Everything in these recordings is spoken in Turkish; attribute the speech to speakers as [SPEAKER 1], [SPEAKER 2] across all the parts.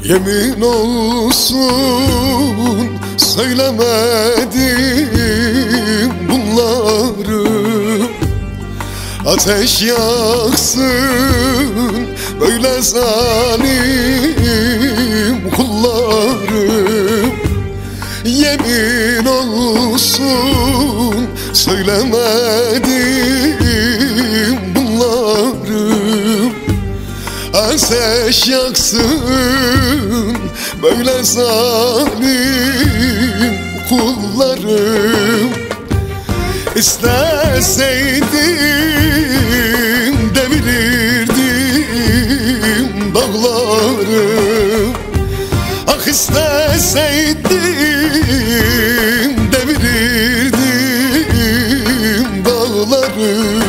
[SPEAKER 1] Yemin olsun söylemedim bunları, ateş yaksın böyle zalim kullarım. Yemin olsun söylemedim bunları, ateş yaksın böyle zalim kullarım. İsteseydim devirirdim dağları, ah isteseydim devirirdim dağları.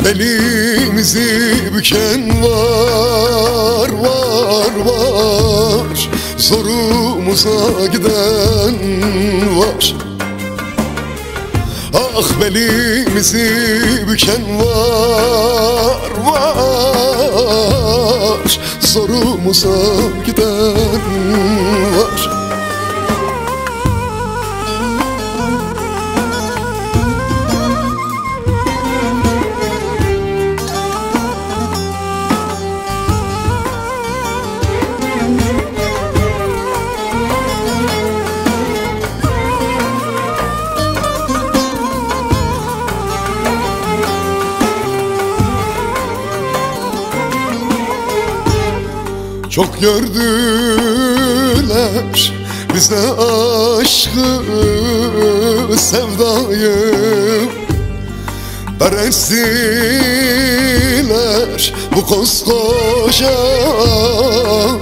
[SPEAKER 1] Belimizi büken var, var, var, zorumuza giden var. Ah belimizi büken var, var, zorumuza giden var. Çok gördüler bize aşkı sevdayı, Perestiler bu koskoca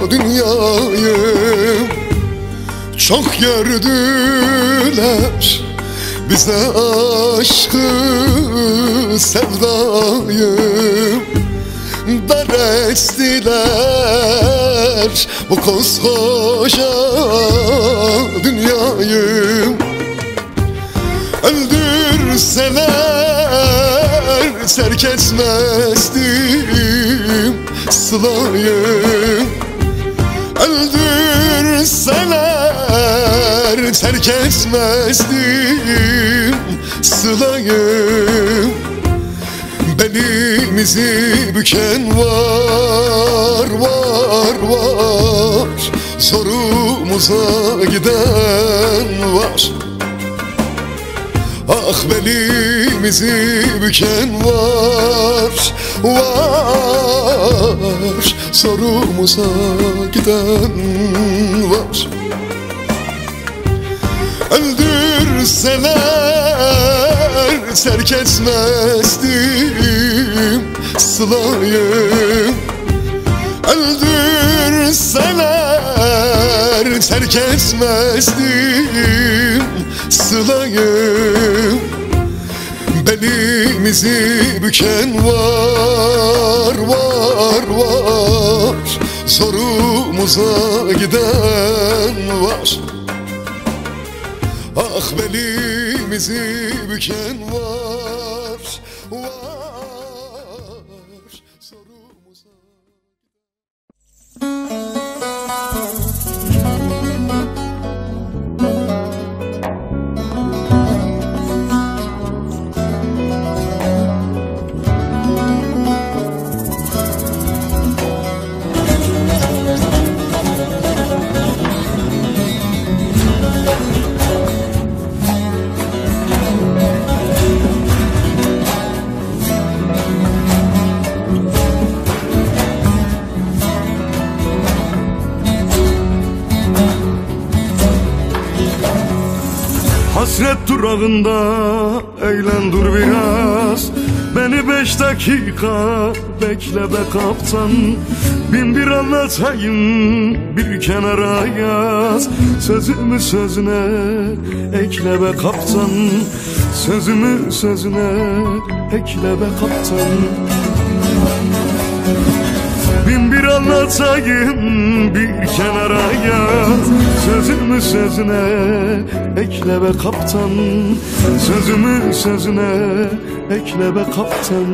[SPEAKER 1] dünyayı. Çok gördüler bize aşkı sevdayı, dar estiler bu koskoca dünyayı. Öldürseler terk etmezdim sılayı, öldürseler terk etmezdim sılayı. Belimizi büken var, var, var, zorumuza giden var. Ah belimizi büken var, var, zorumuza giden var. Öldürseler terk etmezdim sılayı, öldürseler terk etmezdim sılayı. Belimizi büken var, var, var, zorumuza giden var. Ah belimizi büken var, var, zorumuza.
[SPEAKER 2] Hasret durağında eğlen dur biraz, Beni 5 dakika bekle be kaptan, bin bir anlatayım bir kenara yaz. Sözümü sözüne ekle be kaptan, sözümü sözüne ekle be kaptan. Bin bir anlatayım bir kenara yaz. Sözümü sözüne ekle be kaptan, sözümü sözüne ekle be kaptan.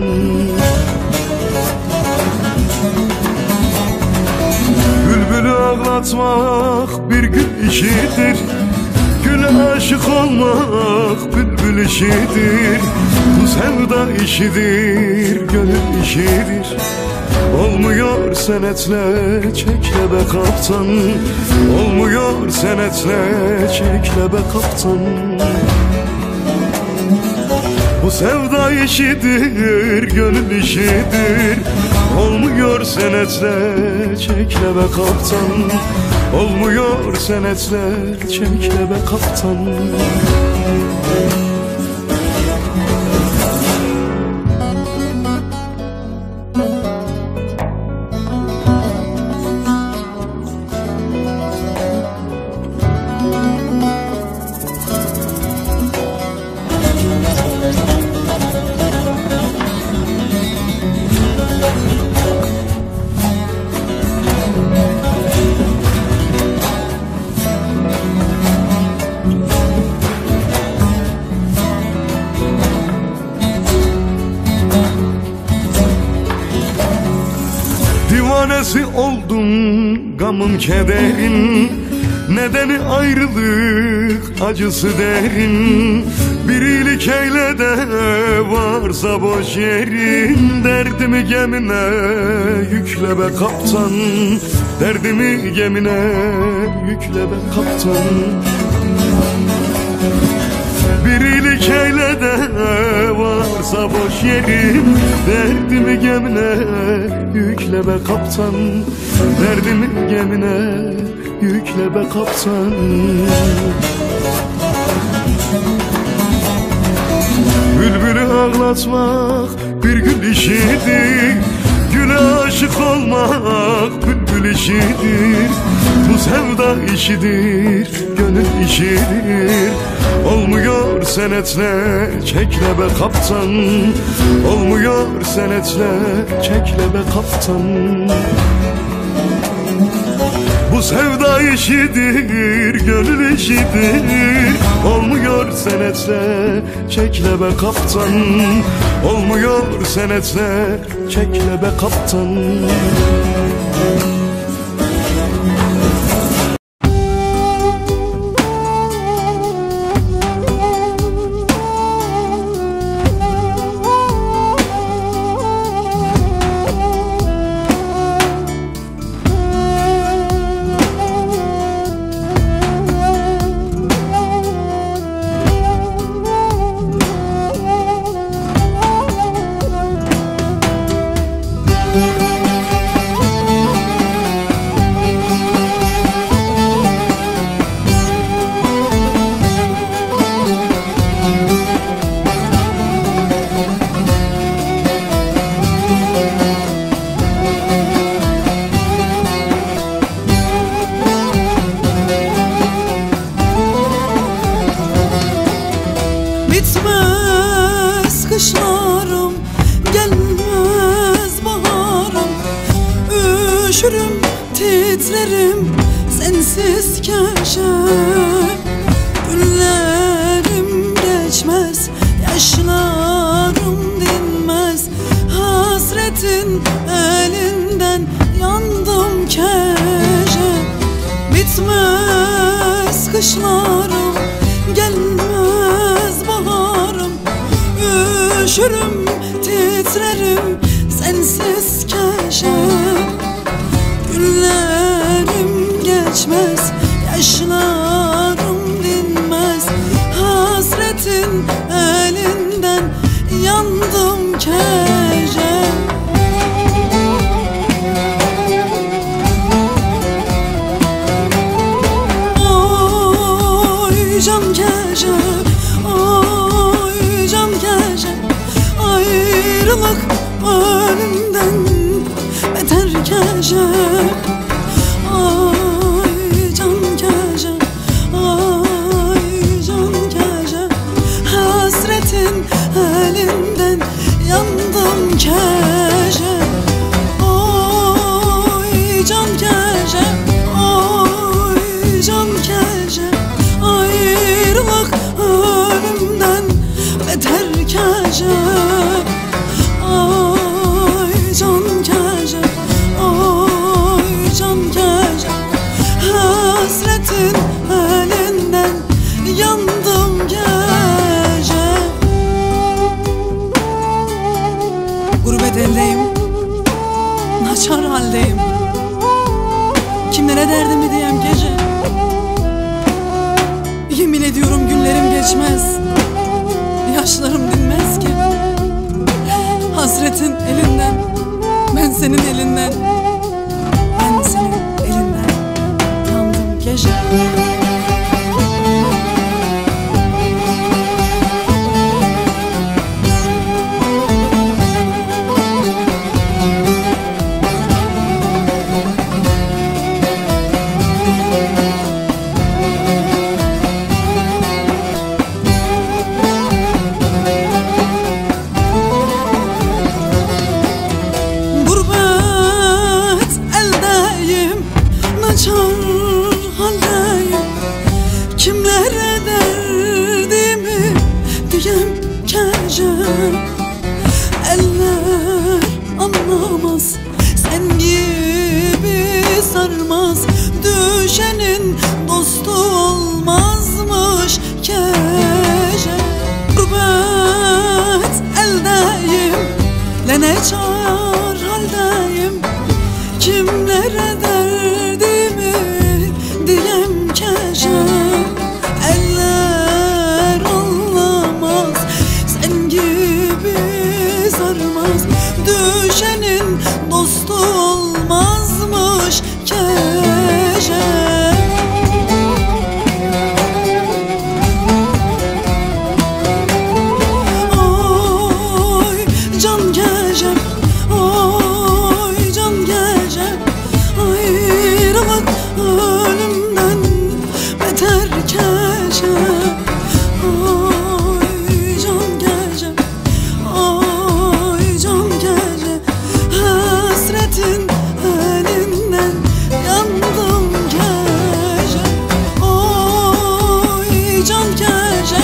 [SPEAKER 2] Bülbülü ağlatmak bir gül işidir, güle aşık olmak bülbül işidir. Bu sevda işidir, gönül işidir. Olmuyor senetle çekle be kaptan, olmuyor senetle çekle be kaptan. Bu sevda işidir, gönül işidir. Olmuyor senetle çekle be kaptan, olmuyor senetle çekle be kaptan. Divanesi oldum gamım kederin, nedeni ayrılık acısı derin. Bir iyilik eyle de varsa boş yerin, derdimi gemine yükle be kaptan, derdimi gemine yükle be kaptan. Bir iyilik eyle de varsa boş yerin, derdimi gemine yükle be kaptan, derdimi gemine yükle be kaptan. Bülbülü ağlatmak bir gül işidir, güle aşık olmak bülbül işidir. Bu sevda işidir, gönül işidir. Olmuyor senetle çekle be kaptan, olmuyor senetle çekle be kaptan. Bu sevda işidir, gönül işidir. Olmuyor senetle çekle be kaptan, olmuyor senetle çekle be kaptan.
[SPEAKER 3] Bitmez kışlarım, gelmez baharım. Üşürüm, titrerim, sensiz keşe. Günlerim geçmez, yaşlarım dinmez. Hasretin elinden yandım keşe. Bitmez kışlarım, gelmez baharım. Üşürüm, titrerim, sensiz keşe. Günlerim geçmez, yaşlarım dinmez. Hasretin elinden yandım keşe. Oy can keşe, oy can keşe, ay gece. Ayrılık ölümden beter gece. Ay can gece, ay can gece. Hasretin elinden yandım gece. Gurbet eldeyim, naçar haldeyim. Kimlere derdimi diyem gece. Yemin ediyorum günlerim geçmez, yaşlarım dinmez ki. Hasretin elinden, ben senin elinden, ben senin elinden yandım gece. Kimlere derdimi diyem gece. Eller anlamaz, sen gibi sarmaz. Düşenin dostu olmazmış gece. Gurbet eldeyim, leneçar haldeyim. Kimlere derdimi diyem gece. Eller anlamaz, sen gibi sarmaz. Düşenin dostu olmazmış gece. Oy can gecem, oy can gecem. Ayrılık ölümden beter gece. Oy can gecem, oy can gece. Hasretin elinden yandım gece. Oy can gece,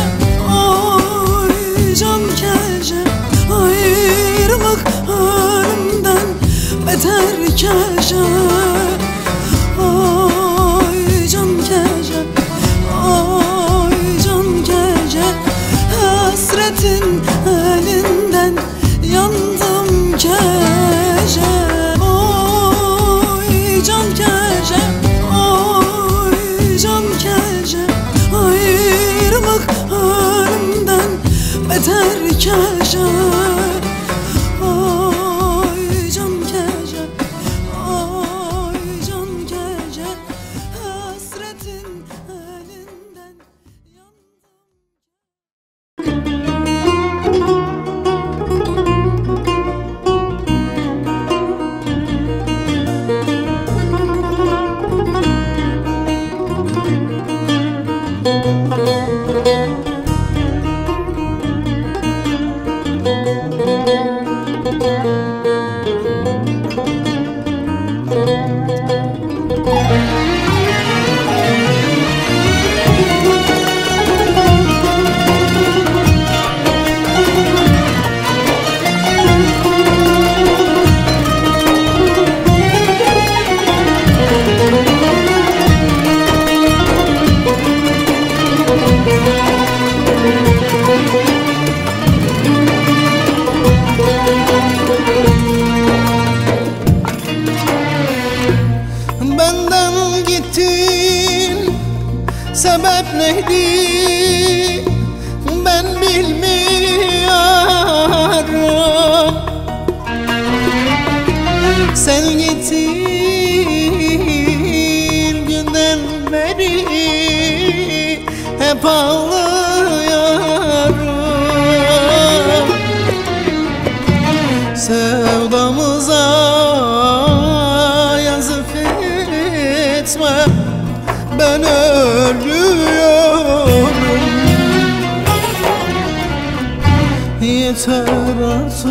[SPEAKER 3] oy can gece. Ayrılık ölümden beter gece. Oy can gece, oy can gece. Hasretin elinden yandım gece. Oy can gece, oy can gece. Ayrılık ölümden beter gece. Oy can gece, oy can gece. Hasretin elinden yandım.
[SPEAKER 4] Benden gittin, sebep neydi ben bilmiyorum. Sen gittin günden beri hep ağlıyorum. Sevdamıza yazık etme, ben ölüyorum. Yeter artık,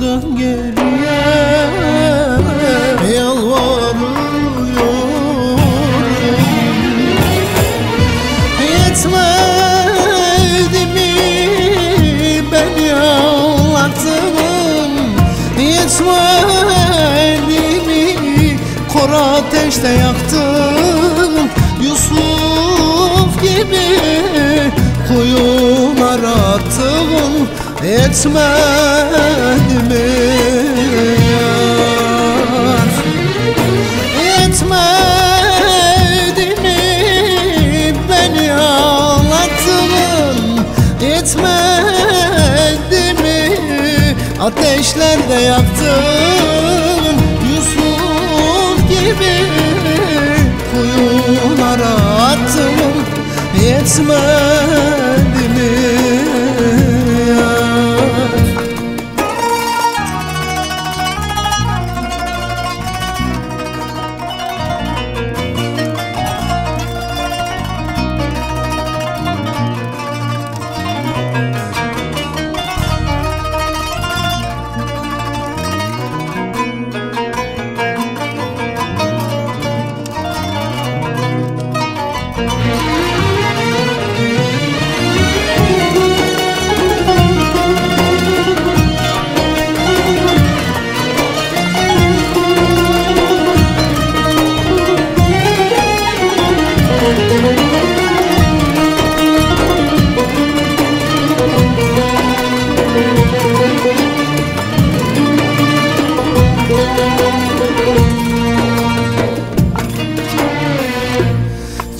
[SPEAKER 4] dön geriye, yalvarıyorum. Yetmedi kor ateşte yaktım Yusuf gibi kuyulara attım Yetmedi mi yar? Yetmedi mi beni ağlattın? Yetmedi mi ateşlerde yaktın Yusuf gibi kuyulara attım Yetmedi mi yar?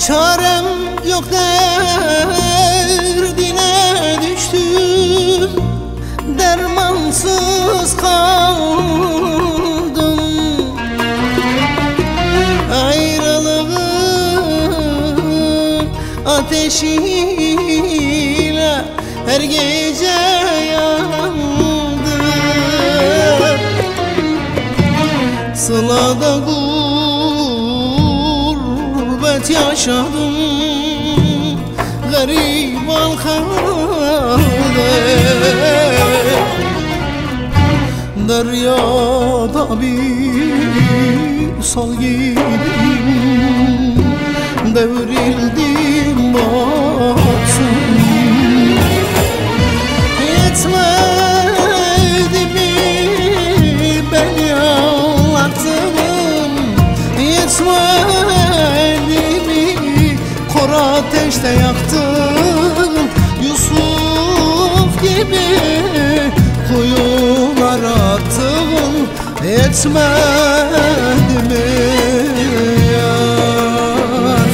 [SPEAKER 4] Çarem yok derdine düştüm Dermansız kaldım Ayrılığın ateşiyle her gece yandım Sılada gurbet yaşadım Garip halkada Deryada bir sal gibiyim Devrildim baksın Yetmedi mi beni ağlattın Yetmedi mi kor ateşte yaktın Yusuf gibi kuyulara attın Yetmedi mi yar?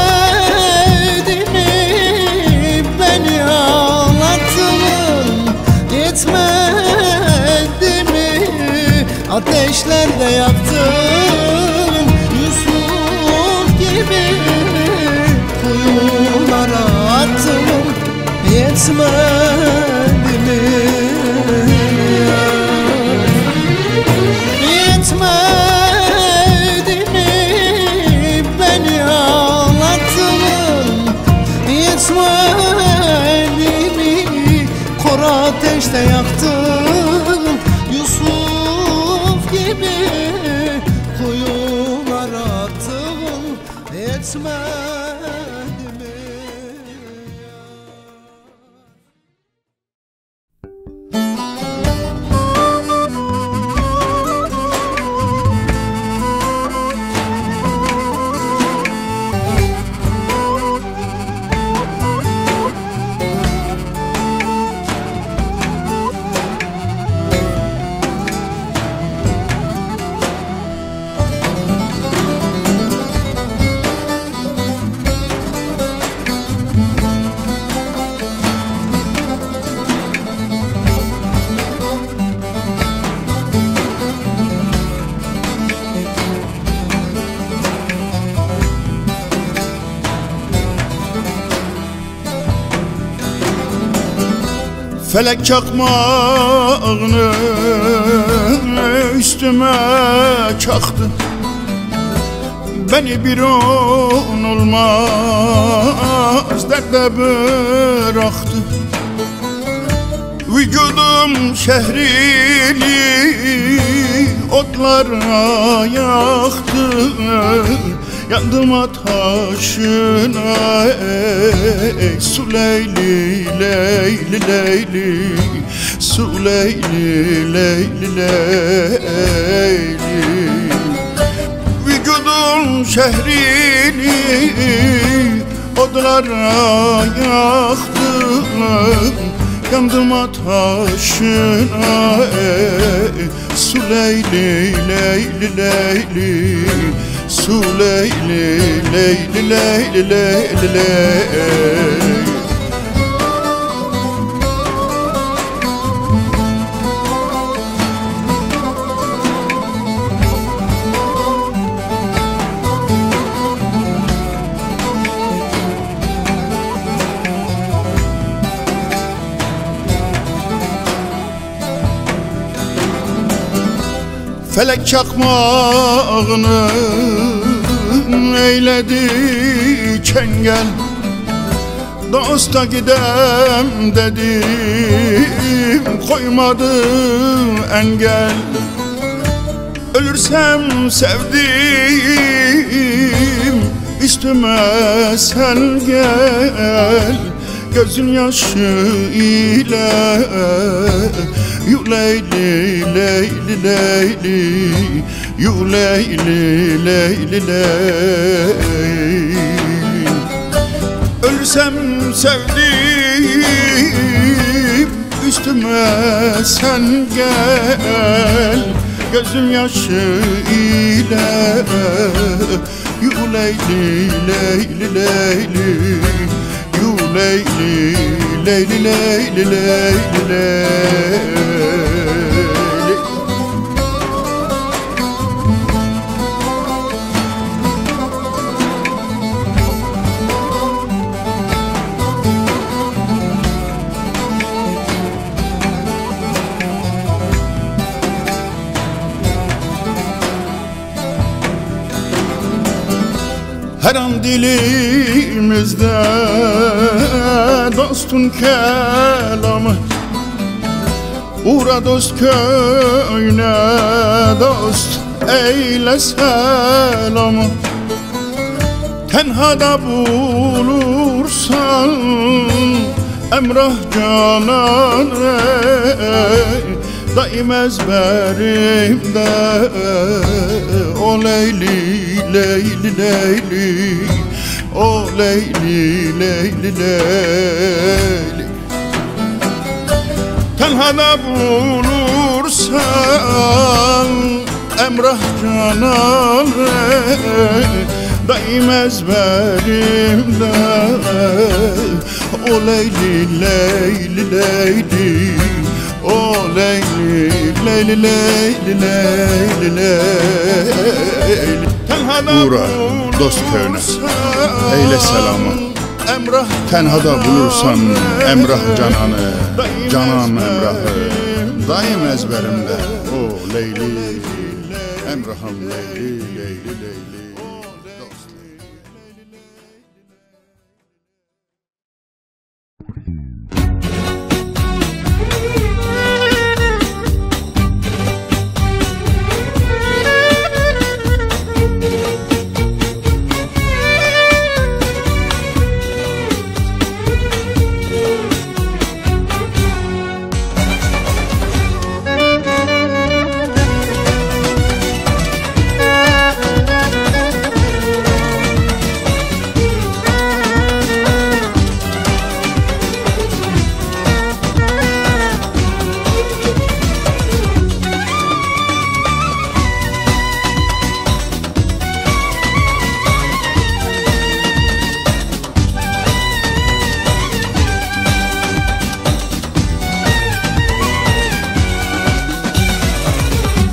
[SPEAKER 4] Yetmedi mi beni ağlattın Yetmedi mi ateşlerde yaktın Yusuf gibi kuyulara attın Yetmedi mi yar? Yetmedi mi beni ağlattın Yetmedi mi kor ateşte yaktın Yusuf gibi kuyulara attın Yetmedi mi
[SPEAKER 2] Felek çakmağını üstüme çaktı Beni bir on olmaz derde bıraktı Vücudum şehrini otlara yaktı Yandım ateşine su Leyli Leyli Leyli su Leyli Leyli Leyli Vücudun şehrini odlara yaktım Yandım ateşine su Leyli Leyli Leyli su Leyli Leyli Leyli Leyli Leyli Felek çakmağını eyledi çengel Dosta gidem dedim koymadı engel Ölürsem sevdim üstüme sen gel Gözün yaşı ile You Leyli Leyli Leyli You Leyli Leyli Leyli Ölsem sevdim üstüme sen gel Gözüm yaşı ile You Leyli Leyli Leyli You Leyli Leyli Leyli Leyli Leyli Her an dilimizde dostun kelamı Uğra dost köyüne dost eyle selamı Tenhada bulursan emrah canan Daim ezberimde o Leyli Leyli Leyli o Leyli Leyli Leyli Tenhada bulursan emrah canan Daim ezberimde o Leyli Leyli Leyli O Leyli Leyli Leyli Leyli Leyli Uğra dost köyüne eyle selamı Tenhada bulursan emrah cananı Canan emrahı daim ezberimde O Leyli emrahım Leyli Leyli Leyli dost.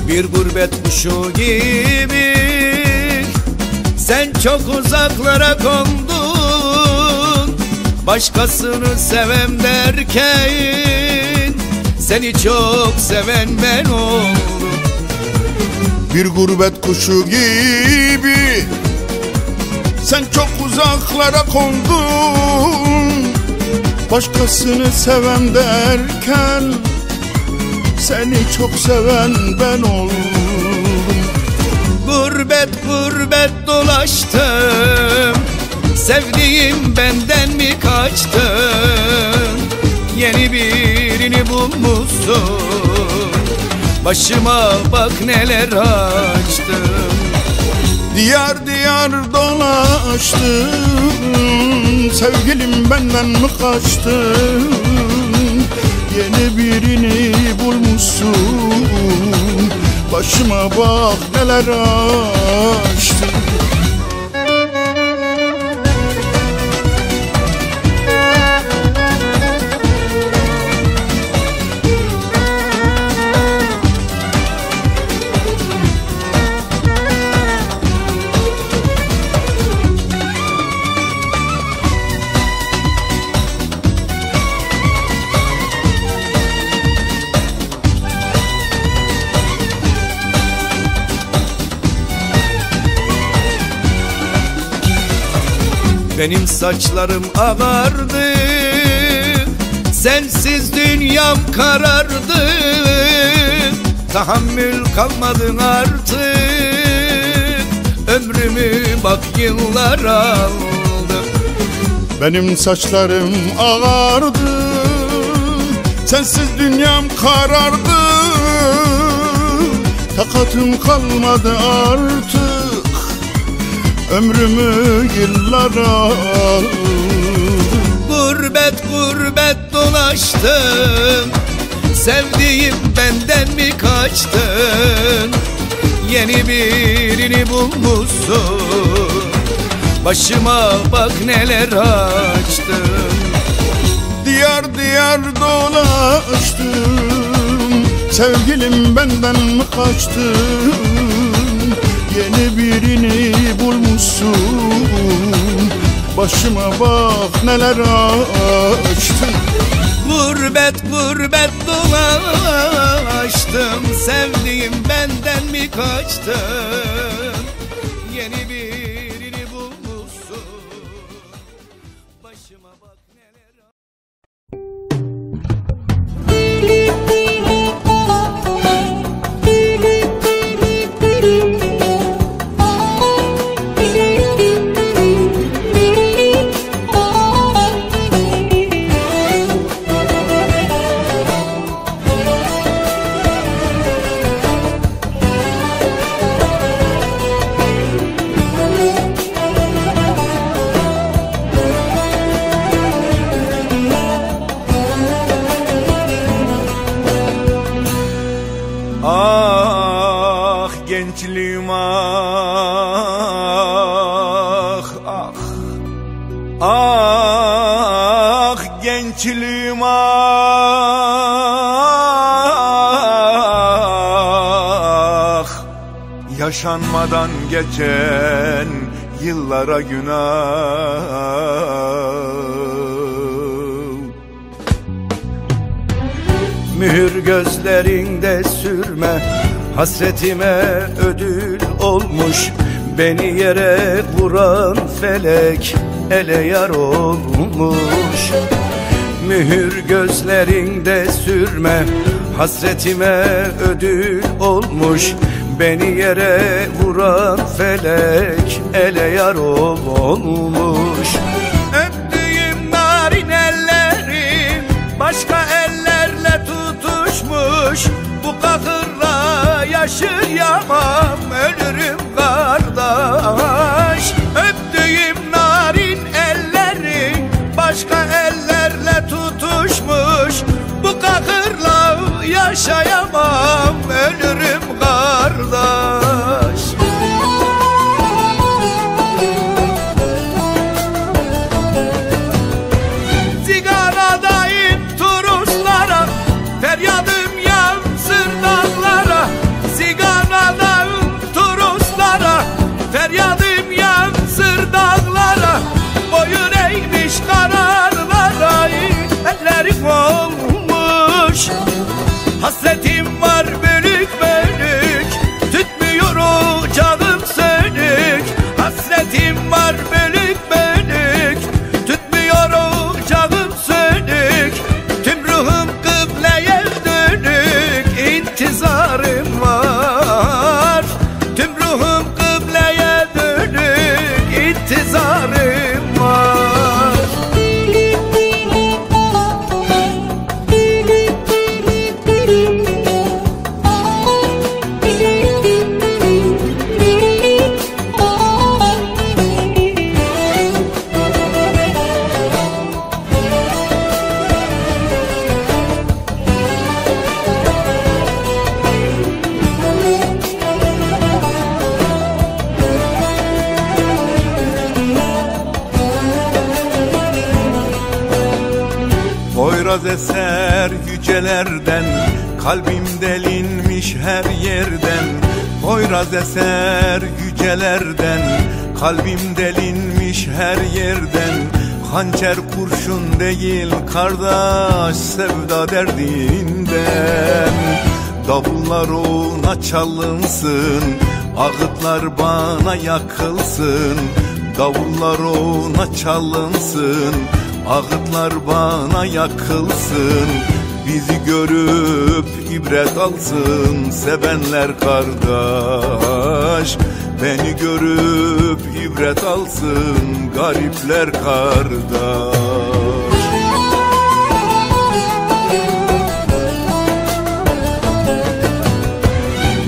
[SPEAKER 5] Bir gurbet kuşu gibi sen çok uzaklara kondun Başkasını sevem derken seni çok seven ben oldum
[SPEAKER 2] Bir gurbet kuşu gibi sen çok uzaklara kondun Başkasını sevem derken seni çok seven ben oldum
[SPEAKER 5] Gurbet Gurbet gurbet dolaştım, sevdiğim benden mi kaçtı? Yeni birini bulmuşsun, başıma bak neler açtım.
[SPEAKER 2] Diyar diyar dolaştım, sevgilim benden mi kaçtı? Yeni birini bulmuşsun, başıma bak neler açtım.
[SPEAKER 5] Benim saçlarım ağardı, sensiz dünyam karardı. Tahammül kalmadı artık, ömrümü bak yıllar aldı.
[SPEAKER 2] Benim saçlarım ağardı, sensiz dünyam karardı. Takatım kalmadı artık, ömrümü yıllara aldı.
[SPEAKER 5] Gurbet gurbet dolaştım, sevdiğim benden mi kaçtın? Yeni birini bulmuşsun, başıma bak neler açtım.
[SPEAKER 2] Diyar diyar dolaştım, sevgilim benden mi kaçtı? Yeni birini bulmuşsun, başıma bak neler açtın.
[SPEAKER 5] Gurbet gurbet dolaştım, sevdiğim benden mi kaçtın? Yeni birini bulmuşsun, başıma bak neler.
[SPEAKER 2] Ah gençliğim ah ah, ah gençliğim ah, yaşanmadan geçen yıllara günah.
[SPEAKER 5] Mühür gözlerinde sürme, hasretime ödül olmuş. Beni yere vuran felek ele yar olmuş. Mühür gözlerinde sürme, hasretime ödül olmuş. Beni yere vuran felek ele yar olmuş. Öptüğüm narin ellerin başka ellerle tutuşmuş. Bu kahırla yaşayamam, ölürüm kardeş. Öptüğüm narin ellerin başka ellerle tutuşmuş. Bu kahırla yaşayamam, ölürüm kardeş. Zigaradayım turistlara, feryadım yansır dağlara. Zigaradayım turistlara, feryadım yansır dağlara. Boyun eğmiş kararlara, ellerim olmuş. Hasretim var intizarım var.
[SPEAKER 6] Poyraz eser yücelerden, kalbim delinmiş her yerden. Poyraz eser yücelerden, kalbim delinmiş her yerden. Hançer kurşun değil kardeş, sevda derdinden. Davullar ona çalınsın, ağıtlar bana yakılsın. Davullar ona çalınsın, ağıtlar bana yakılsın. Bizi görüp ibret alsın sevenler kardeş. Beni görüp ibret alsın garipler kardeş.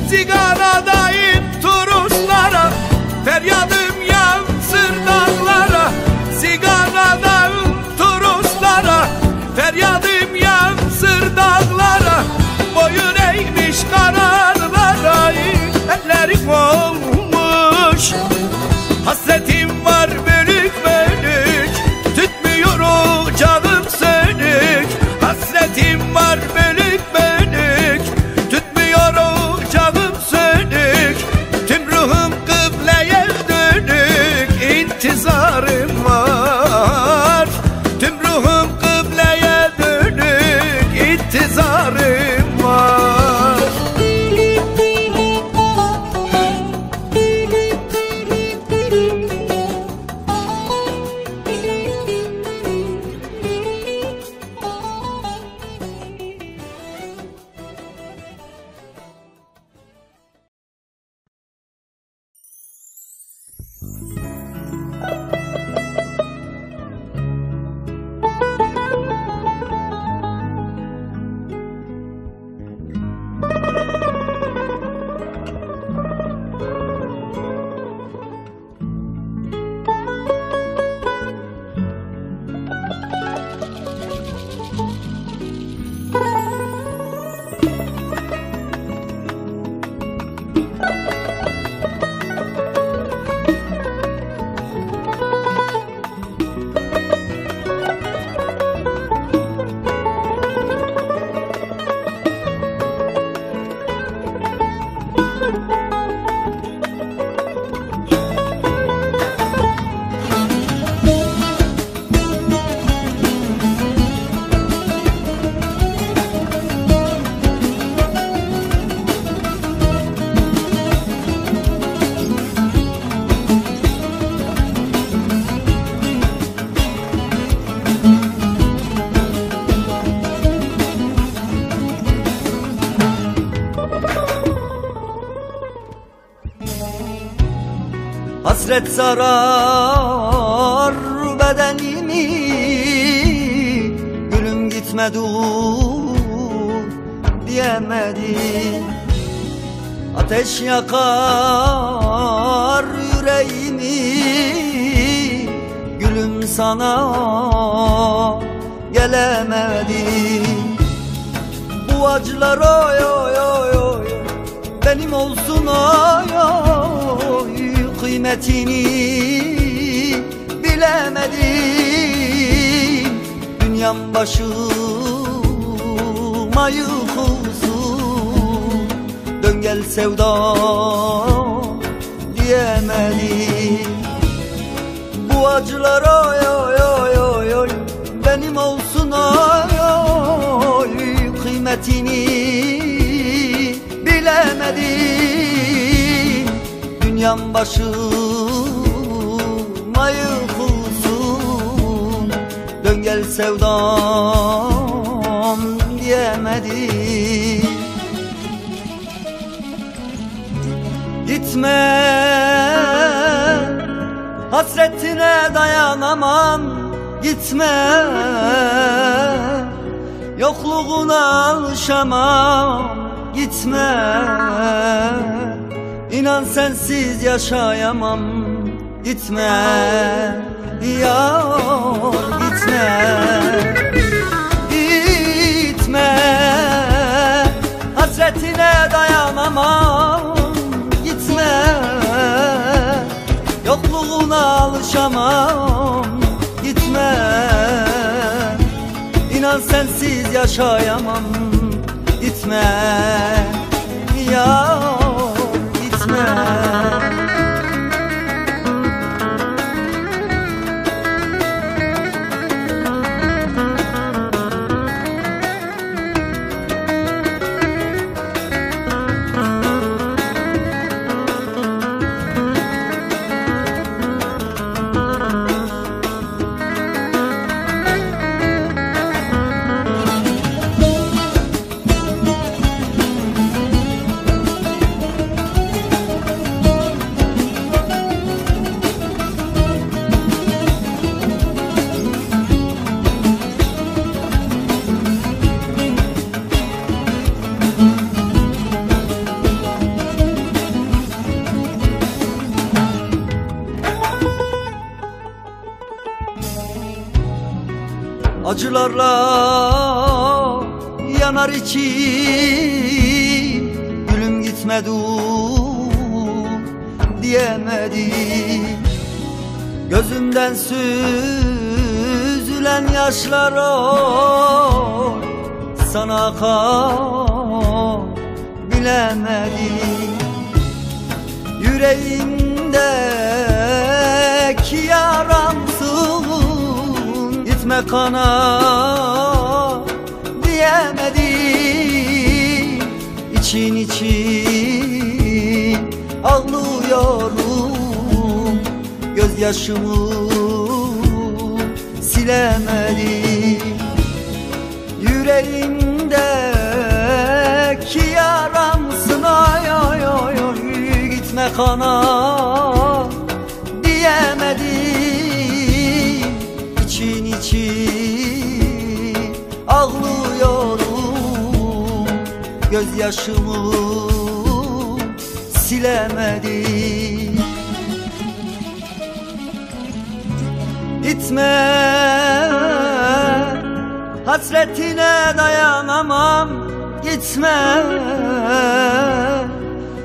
[SPEAKER 5] Ziganadayım turuşlara, feryadım yansır dağlara. Ziganadayım turuşlara, feryadım yansır dağlara. Boyun eğmiş kararlara, ellerim olmuş. Hasretim var bölük bölük, tutmuyor ocağım sönük. Hasretim var bölük bölük, tutmuyor ocağım sönük. Tüm ruhum kıbleye dönük, intizarım var. Tüm ruhum kıbleye dönük, intizarım var.
[SPEAKER 7] Hasret sarar bedenimi, gülüm gitme dur diyemedim. Ateş yakar yüreğimi, gülüm sana gelemedim. Bu acılar oy oy oy oy benim olsun oy oy, kıymetini bilemedim. Dünyam başıma yıkılsın, dön gel sevda diyemedim. Bu acılar oy oy oy oy oy benim olsun oy oy, kıymetini bilemedim. Dünyam başıma yıkılsın, dön gel sevdam diyemedim. Gitme Hasretine dayanamam, gitme. Yokluğuna alışamam, gitme. İnan sensiz yaşayamam, gitme. Yar gitme. Gitme. Hasretine dayanamam, gitme. Yokluğuna alışamam, gitme. İnan sensiz yaşayamam, gitme. Ya gitme. Acılarla yanar içim, gülüm gitme dur diyemedim. Gözümden süzülen yaşlar oy sana akar bilemedim. Yüreğimdeki yaramsın, gitme kana diyemedim. İçin için ağlıyorum, gözyaşımı silemedim. Yüreğimdeki yaramsın ay ay ay ay, gitme kana diyemedim. İçin için ağlıyorum, gözyaşımı silemedim. Gitme, hasretine dayanamam, gitme.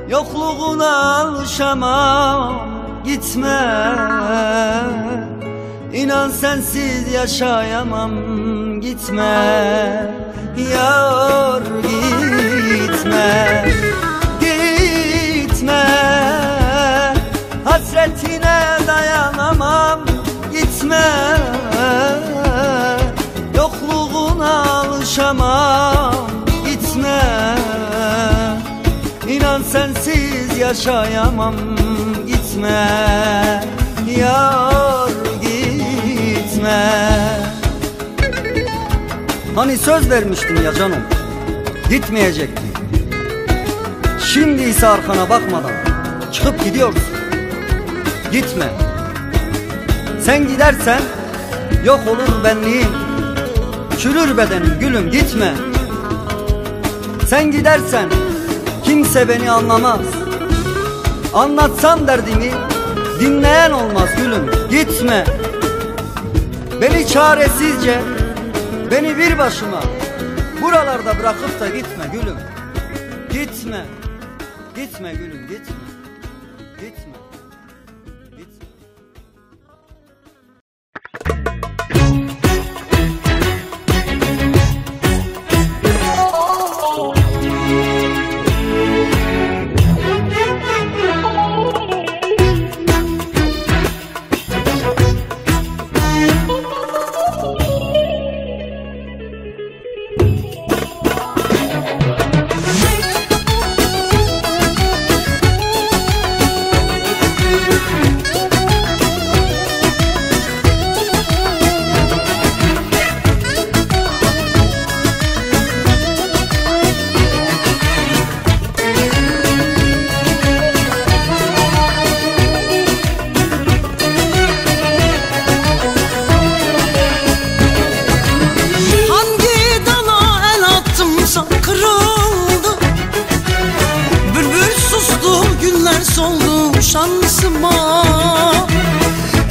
[SPEAKER 7] Yokluğuna alışamam, gitme. İnan sensiz yaşayamam, gitme. Yar gitme. Gitme. Hasretine dayanamam, gitme. Yokluğuna alışamam, gitme. İnan sensiz yaşayamam, gitme. Yar gitme. Hani söz vermiştin ya canım, gitmeyecektin. Şimdi ise arkana bakmadan çıkıp gidiyorsun. Gitme. Sen gidersen yok olur benliğim, çürür bedenim gülüm, gitme. Sen gidersen kimse beni anlamaz. Anlatsam derdimi dinleyen olmaz gülüm, gitme. Beni çaresizce, beni bir başıma buralarda bırakıp da gitme gülüm. Gitme. Gitme gülüm, gitme. Gitme. Gitme.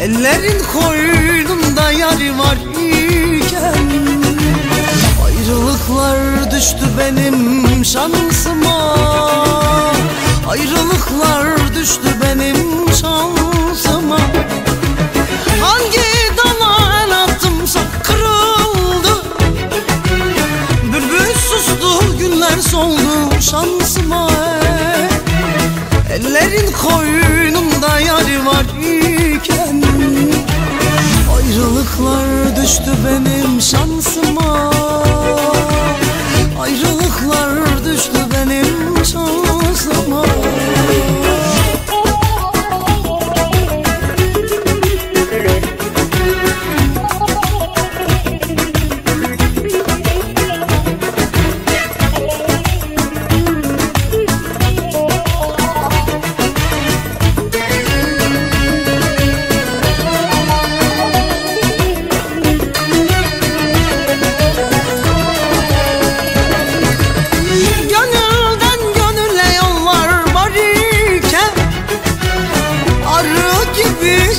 [SPEAKER 4] Ellerin koynunda yari var iken ayrılıklar düştü benim şansıma. Ayrılıklar düştü benim şansıma. Hangi dala el attımsa kırıldı. Bülbül sustu, güller soldu şansıma. Ellerin koynunda yari var iken ayrılıklar düştü benim şansıma. Ayrılıklar düştü benim şansıma.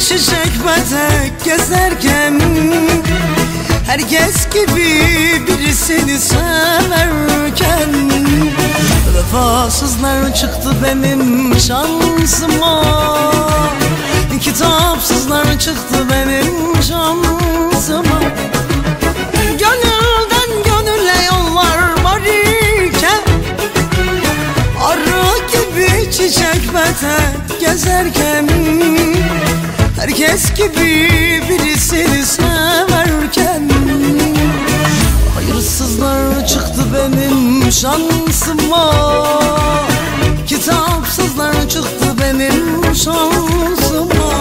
[SPEAKER 4] Çiçek betek gezerken herkes gibi birisini severken vefasızlar çıktı benim şansıma. Kitapsızlar çıktı benim şansıma. Gönülden gönüle yollar var iken arı gibi çiçek betek gezerken herkes gibi birisini severken hayırsızlar çıktı benim şansıma. Kitapsızlar çıktı benim şansıma.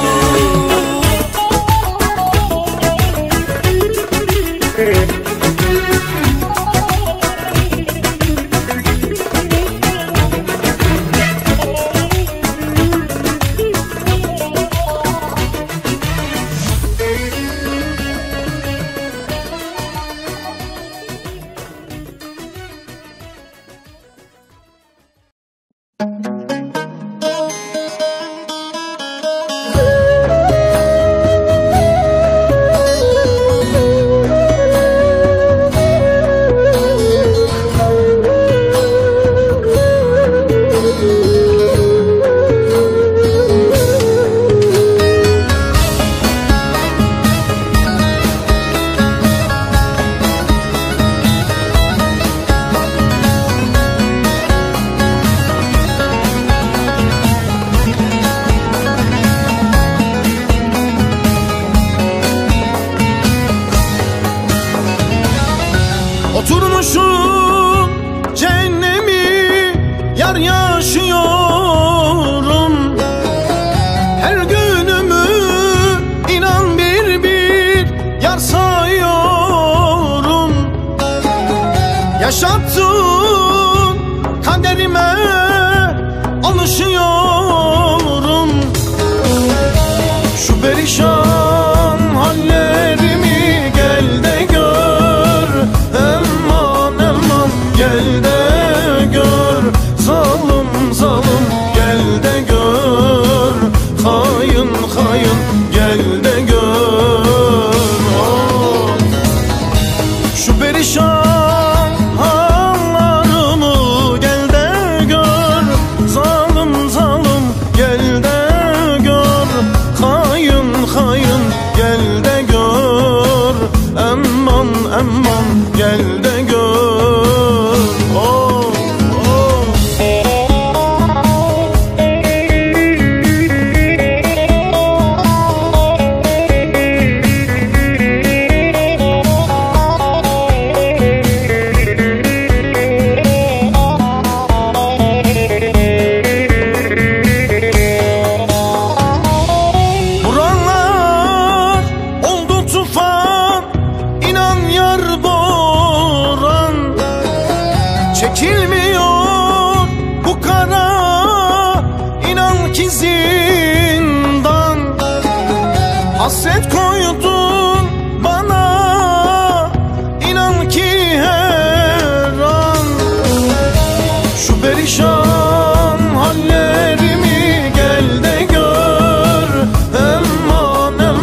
[SPEAKER 2] Oturmuşum cehennemi yar yaşıyorum. Her günümü inan bir bir yar sayıyorum. Yaşattığın kaderime alışıyorum. Şu perişan hallerimi gel de gör. Gel de gör, zalim zalim gel de gör, hain hain gel de gör. Oh. Şu perişan hallarımı gel de gör, zalim zalim gel de gör, hain hain gel de gör, aman aman gel de gör. Çekilmiyor bu kara, inan ki zindan. Hasret koydun bana, inan ki her an. Şu perişan hallerimi gel de gör, aman aman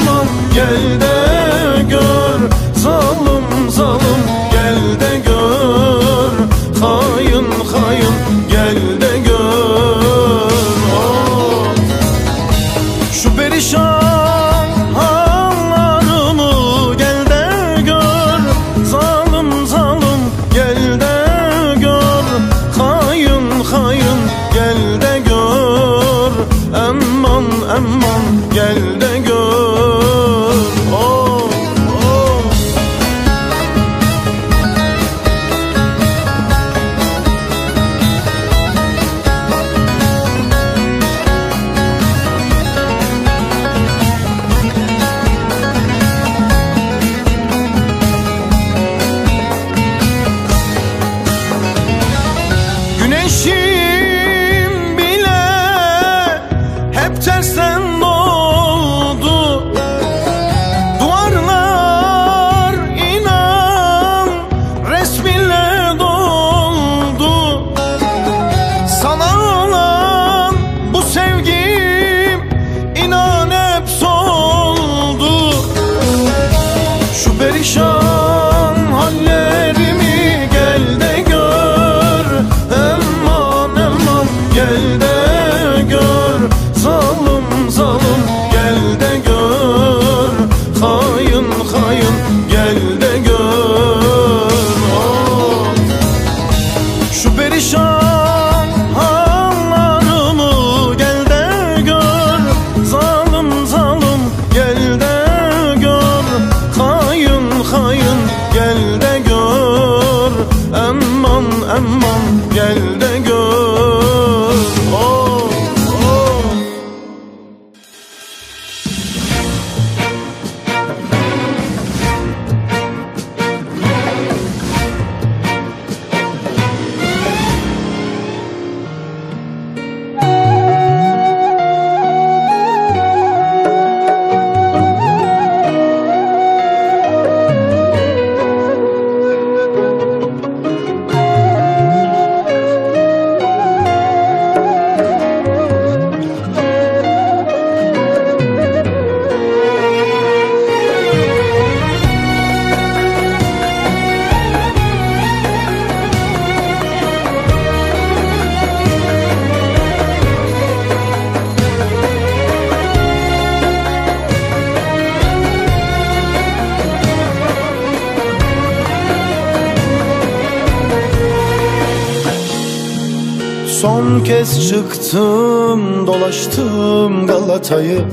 [SPEAKER 8] Son kez çıktım, dolaştım Galata'yı.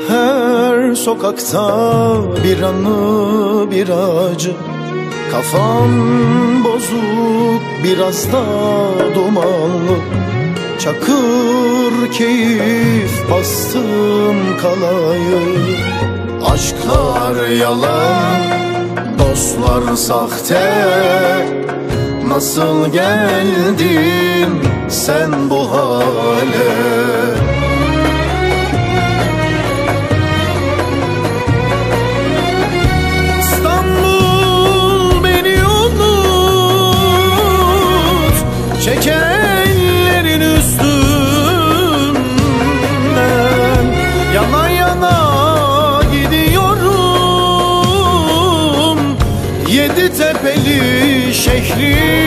[SPEAKER 8] Her sokakta bir anı, bir acı. Kafam bozuk, biraz da dumanlı. Çakır keyif bastım kalayı. Aşklar yalan, dostlar sahte. Nasıl geldin sen bu hale? İstanbul beni unut, çek ellerin üstümden. Yana yana gidiyorum yedi tepeli şehrinden.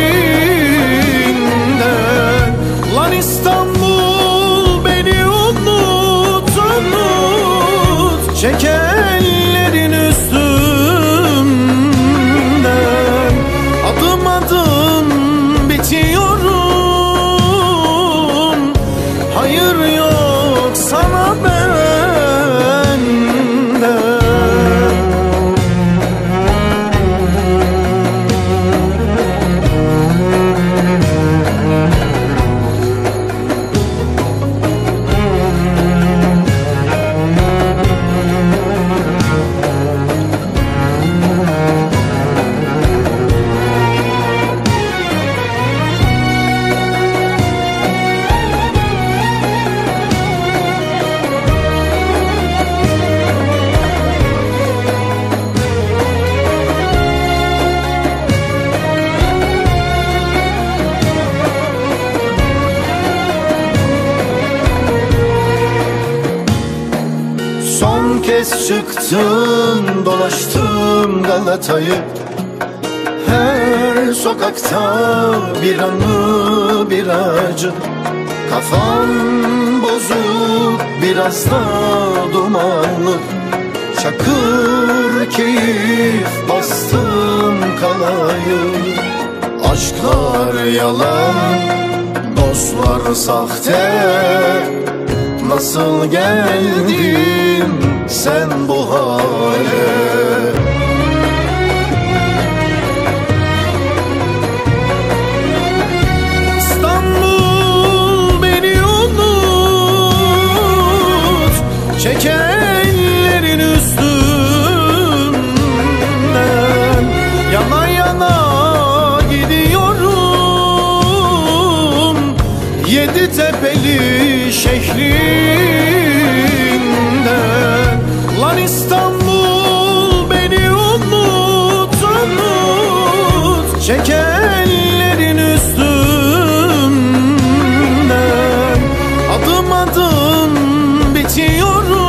[SPEAKER 8] Lan İstanbul beni unut, unut, çek ellerin üstümden. Adım adım bitiyorum, hayır yok sana benden. Son kez çıktım, dolaştım Galata'yı. Her sokakta bir anı, bir acı. Kafam bozuk, biraz da dumanlı. Çakır keyif bastım kalayı. Aşklar yalan, dostlar sahte. Nasıl geldin sen bu hale? İstanbul beni unut, çek ellerin üstümden. Yana yana gidiyorum yedi tepeli şehrinden. Lan İstanbul beni unut, unut, çek ellerin üstümden. Adım adım bitiyorum,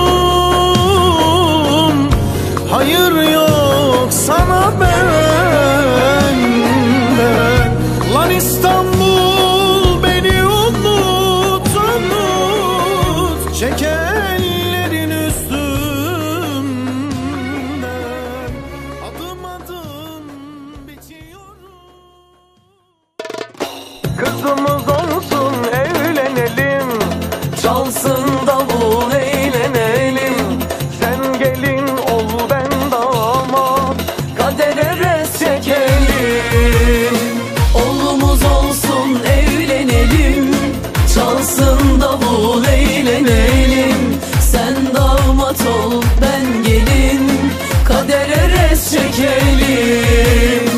[SPEAKER 8] hayır yok sana benden. Lan İstanbul beni unut, unut, çek ellerin üstümden. Adım adım bitiyorum.
[SPEAKER 5] Kızımız olsun evlenelim, çalsın davul eğlenelim. Sen gelin ol ben damat, kadere res çekelim.
[SPEAKER 3] Oğlumuz olsun evlenelim, çalsın davul eğlenelim. Sen damat ol ben gelin, kadere res çekelim.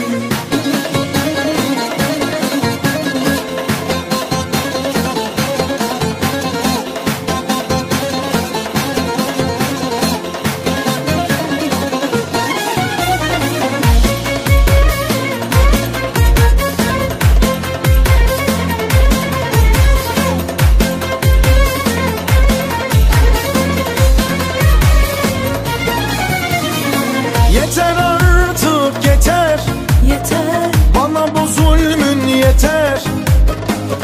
[SPEAKER 8] Yeter artık yeter,
[SPEAKER 3] Yeter,
[SPEAKER 8] bana bu zulmün yeter.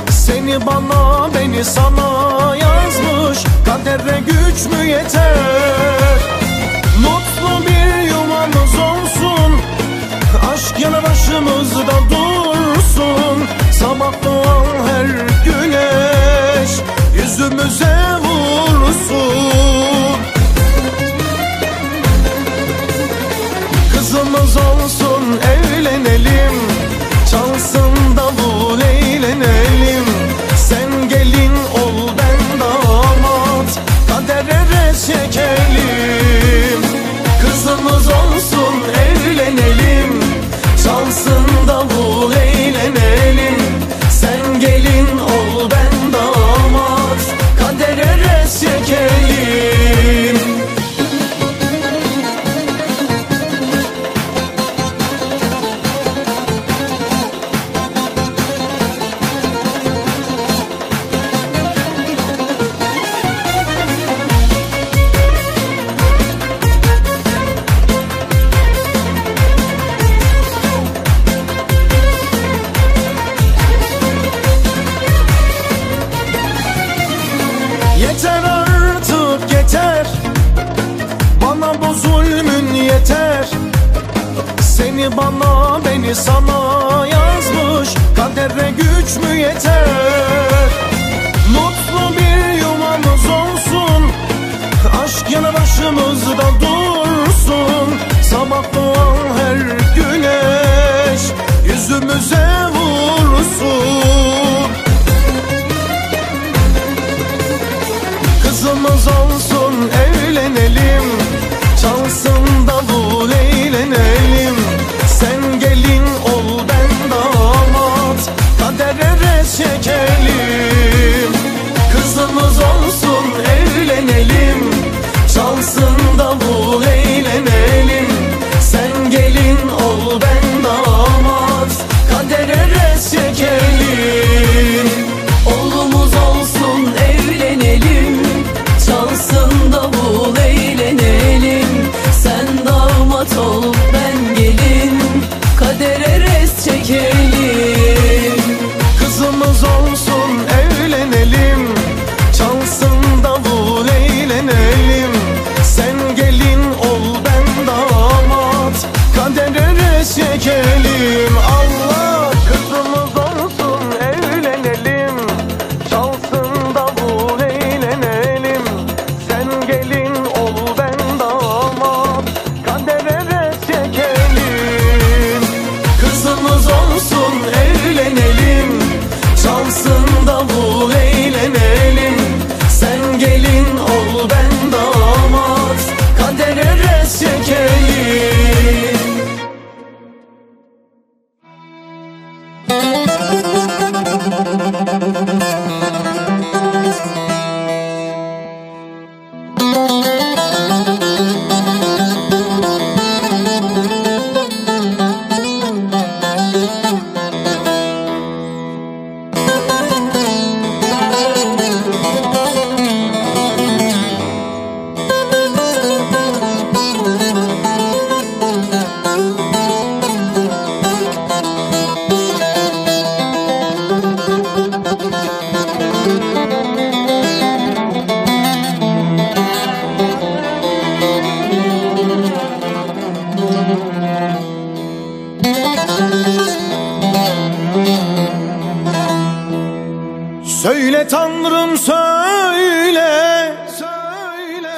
[SPEAKER 8] Seni bana, beni sana yazmış kadere güç mü yeter? Mutlu bir yuvamız olsun, aşk yanı başımızda dursun. Sabah doğan her yüzümüze vursun. Kızımız olsun evlenelim, çalsın davul eğlenelim. Sen gelin ol ben damat, kadere res çekelim. Kızımız olsun evlenelim, çalsın davul eğlenelim. Sen gelin ol ben damat, kadere res çekelim. Yeter artık yeter, bana bu zulmün yeter. Seni bana beni sana yazmış kadere güç mü yeter? Mutlu bir yuvamız olsun, aşk yanı başımızda dursun. Sabah doğan her güneş yüzümüze vursun. Kızımız olsun evlenelim, çalsın davul eğlenelim. Sen gelin ol ben damat, kadere res çekelim. Kızımız olsun evlenelim, çalsın davul eğlenelim. Sen gelin ol ben damat, kadere res çekelim. Oğlumuz olsun evlenelim, çalsın davul eğlenelim. Sen damat ol ben gelin, kadere res çekelim. Kızımız olsun evlenelim, çalsın davul eğlenelim. Sen gelin ol ben damat, kadere res çekelim. Allah! Kızımız olsun evlenelim, çalsın davul eğlenelim. Sen gelin ol ben damat, kadere res çekelim. Kızımız olsun evlenelim, çalsın davul eğlenelim. Sen gelin ol ben damat, kadere res çekelim. Söyle Tanrım söyle, söyle.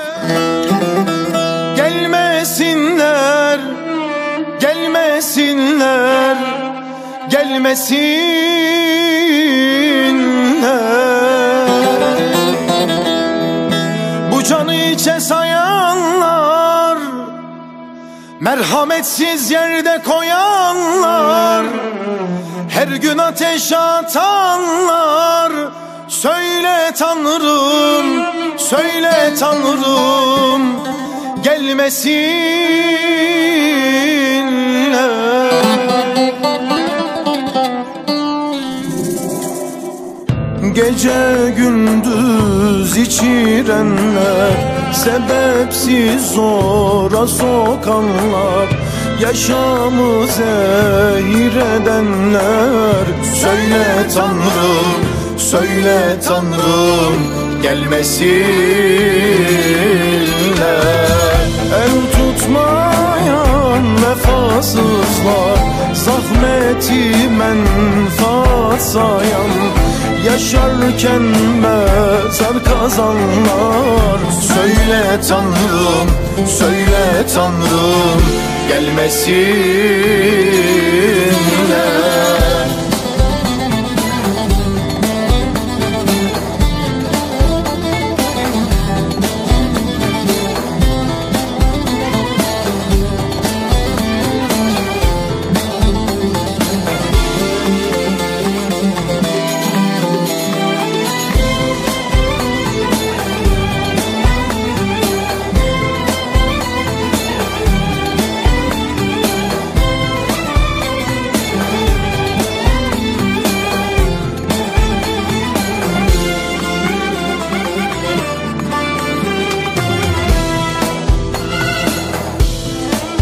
[SPEAKER 8] Gelmesinler, gelmesinler, gelmesinler. Bu canı içe sayanlar, merhametsiz yerde koyanlar, her gün ateş atanlar. Söyle Tanrım, söyle Tanrım, gelmesinler. Gece gündüz içirenler, sebepsiz zora sokanlar, yaşamı zehir edenler. Söyle Tanrım, söyle Tanrım, gelmesinler. El tutmayan vefasızlar, zahmeti menfaat sayan, yaşarken mezar kazanlar. Söyle Tanrım, söyle Tanrım, gelmesinler.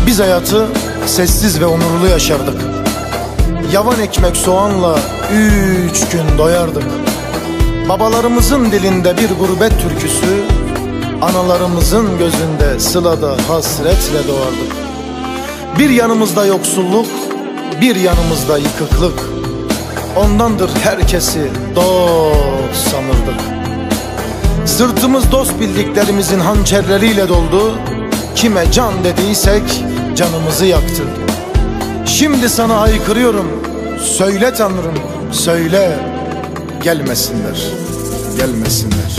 [SPEAKER 8] Biz hayatı sessiz ve onurlu yaşardık. Yavan ekmek soğanla 3 gün doyardık. Babalarımızın dilinde bir gurbet türküsü, analarımızın gözünde sılada hasretle doğardık. Bir yanımızda yoksulluk, bir yanımızda yıkıklık. Ondandır herkesi dost sanırdık. Sırtımız dost bildiklerimizin hançerleriyle doldu. Kime can dediysek canımızı yaktı. Şimdi sana haykırıyorum, söyle Tanrım, söyle, gelmesinler, gelmesinler.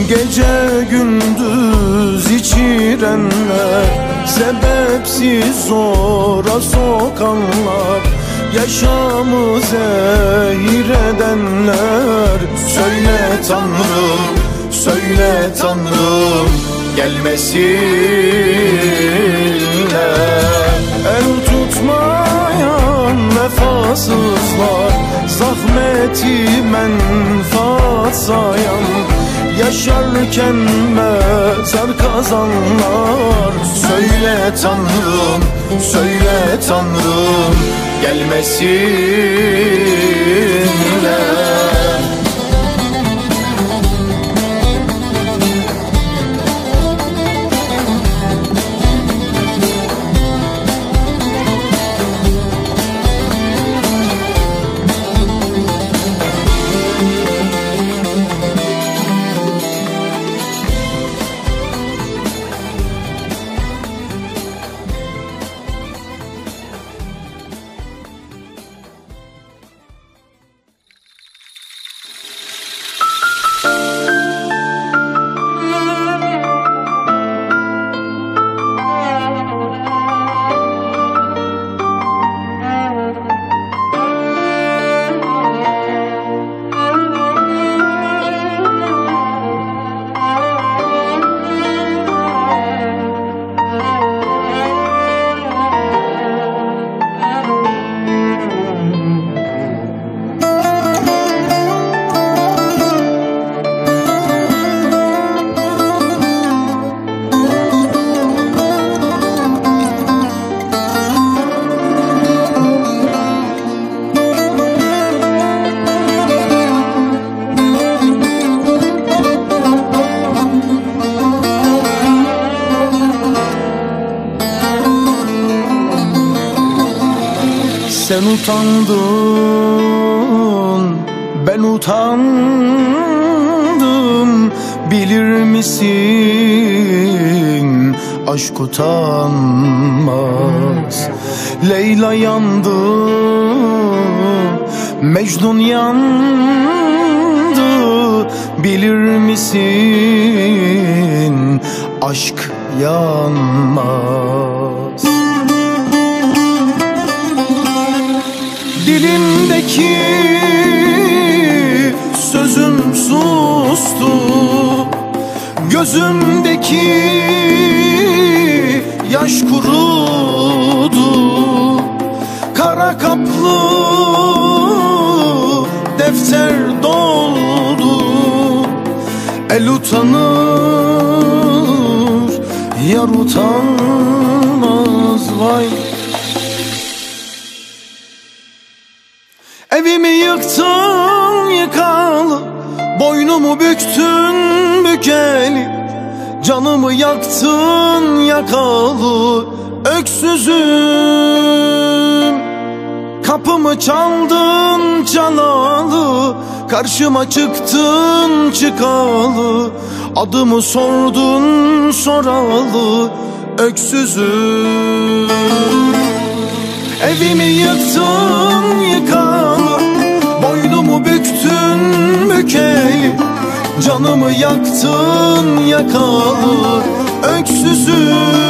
[SPEAKER 8] Gece gündüz içirenler, sebepsiz zora sokanlar, yaşamı zehir edenler. Söyle Tanrım, söyle Tanrım, gelmesinler. El tutmayan vefasızlar, zahmeti menfaat sayan, yaşarken mezar kazanlar. Söyle Tanrım, söyle Tanrım, gelmesinler. Sen utandın, ben utandım. Bilir misin, aşk utanmaz. Leyla yandı, Mecnun yandı. Bilir misin, aşk yanmaz. Dilimdeki sözüm sustu, gözümdeki yaş kurudu. Kara kaplı defter doldu. El utanır, yar utanmaz. Vay. Evimi yıktın yıkalı, boynumu büktün bükeli. Canımı yaktın yakalı, öksüzüm. Kapımı çaldın çalalı, karşıma çıktın çıkalı, adımı sordun soralı, öksüzüm. Evimi yıktın yıkalı, boynumu büktün bükeli, canımı yaktın yakalı, öksüzüm.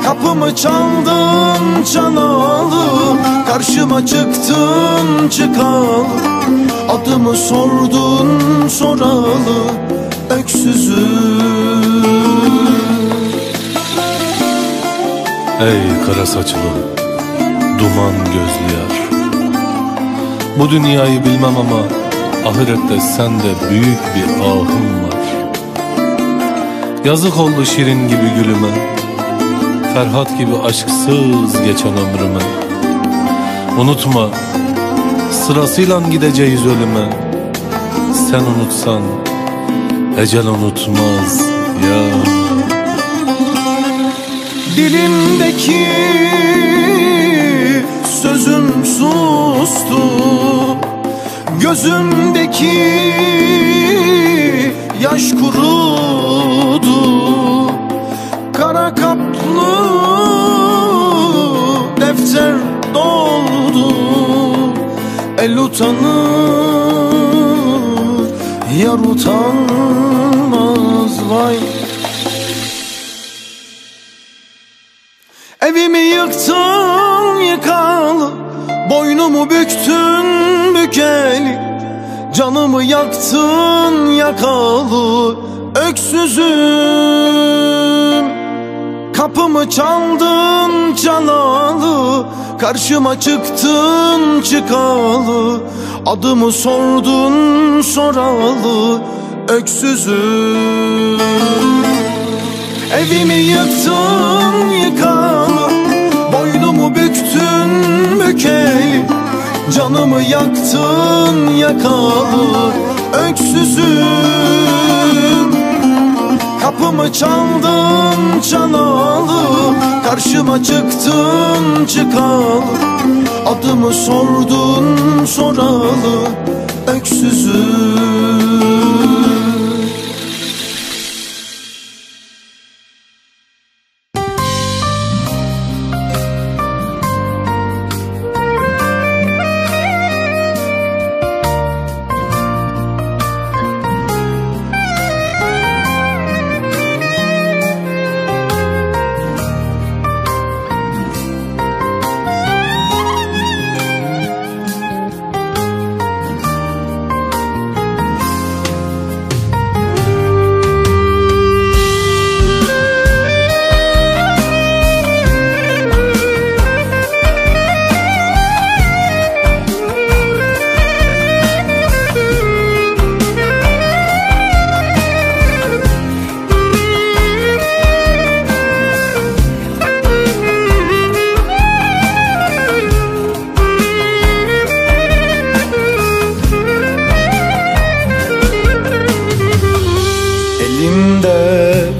[SPEAKER 8] Kapımı çaldın çalalı, karşıma çıktın çıkalı, adımı sordun soralı, öksüzüm.
[SPEAKER 9] Ey kara saçlı, duman gözlü yar, bu dünyayı bilmem ama ahirette sende büyük bir ahım var. Yazık oldu şirin gibi gülüme, Ferhat gibi aşksız geçen ömrüme. Unutma, sırasıyla gideceğiz ölüme. Sen unutsan, ecel unutmaz ya.
[SPEAKER 8] Dilimdeki sözüm sustu, gözümdeki yaş kurudu. Kara kaplı defter doldu, el utanır, yar utanmaz vay. Evimi yıktın yıkalı, boynumu büktün bükeli, canımı yaktın yakalı, öksüzüm. Kapımı çaldın çalalı, karşıma çıktın çıkalı, adımı sordun soralı, öksüzüm. Evimi yıktın yıkalı, boynumu büktün bükeli, canımı yaktın yakalı, öksüzüm. Kapımı çaldın çalalı, karşıma çıktın çıkalı, adımı sordun soralı, öksüzüm.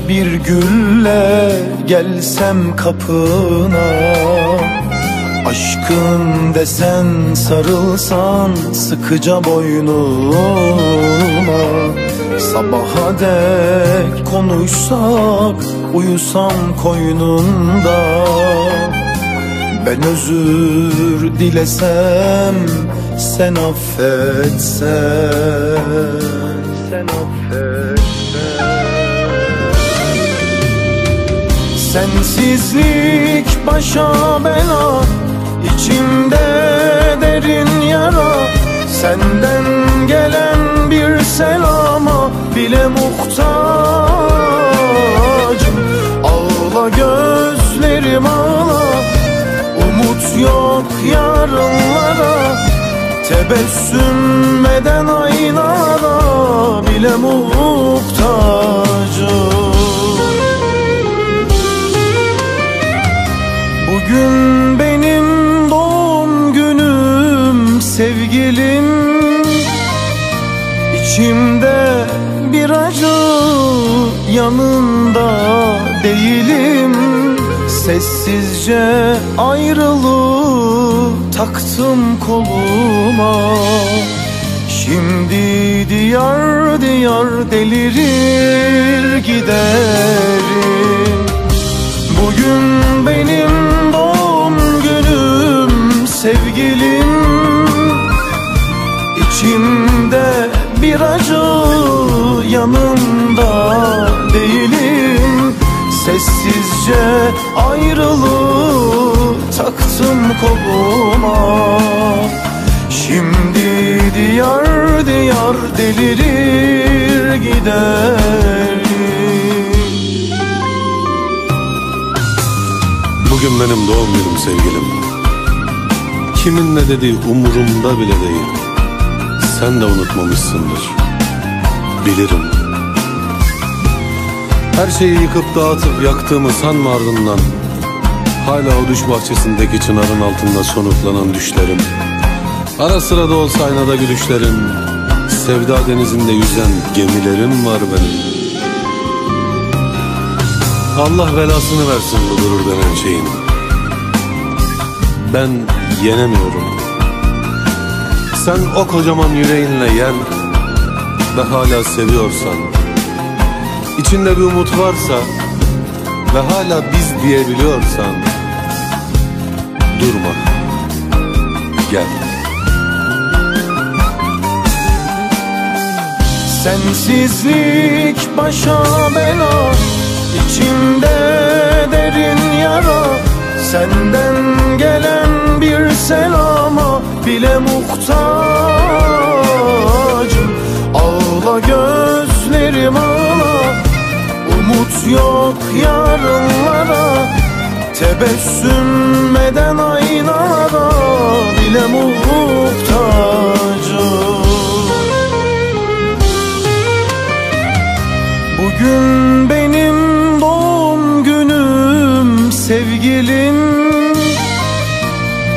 [SPEAKER 8] Bir gülle gelsem kapına, aşkın desen sarılsan sıkıca boynuma, sabaha dek konuşsak uyusam koynunda, ben özür dilesem sen affetsen, sen affetsen. Sensizlik başa bela, içimde derin yara, senden gelen bir selama bile muhtacım. Ağla gözlerim ağla, umut yok yarınlara, tebessüm eden aynalara bile muhtacım. Bugün benim doğum günüm sevgilim, içimde bir acı, yanında değilim. Sessizce ayrılık taktım koluma. Şimdi diyar diyar delirir giderim. Bugün benim doğum günüm sevgilim. İçimde bir acı, yanımda değilim. Sessizce ayrılığı taktım koluma. Şimdi diyar diyar delirir giderim.
[SPEAKER 9] Bugün benim doğum günüm sevgilim. Kimin ne dediği umurumda bile değil. Sen de unutmamışsındır, bilirim. Her şeyi yıkıp dağıtıp yaktığımı sanma ardından. Hala o düş bahçesindeki çınarın altında sonuklanan düşlerim. Ara sıra da olsa aynada gülüşlerim. Sevda denizinde yüzen gemilerim var benim. Allah belasını versin bu gurur denen şeyin. Ben yenemiyorum. Sen o kocaman yüreğinle yen ve hala seviyorsan, İçinde bir umut varsa ve hala biz diyebiliyorsan, durma, gel.
[SPEAKER 8] Sensizlik başa bela, içimde derin yara. Senden gelen bir selama bile muhtacım. Ağla gözlerim ağla, umut yok yarınlara. Tebessüm eden aynalara bile muhtacım. Bugün benim doğum günüm sevgilim.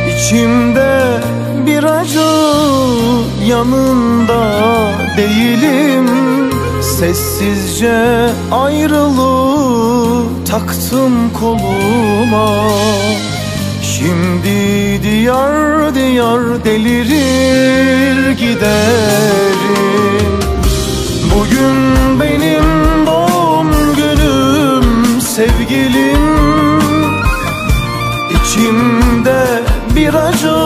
[SPEAKER 8] İçimde bir acı, yanında değilim. Sessizce ayrılığı taktım koluma. Şimdi diyar diyar delirir giderim. Bugün benim doğum günüm sevgilim. İçimde bir acı,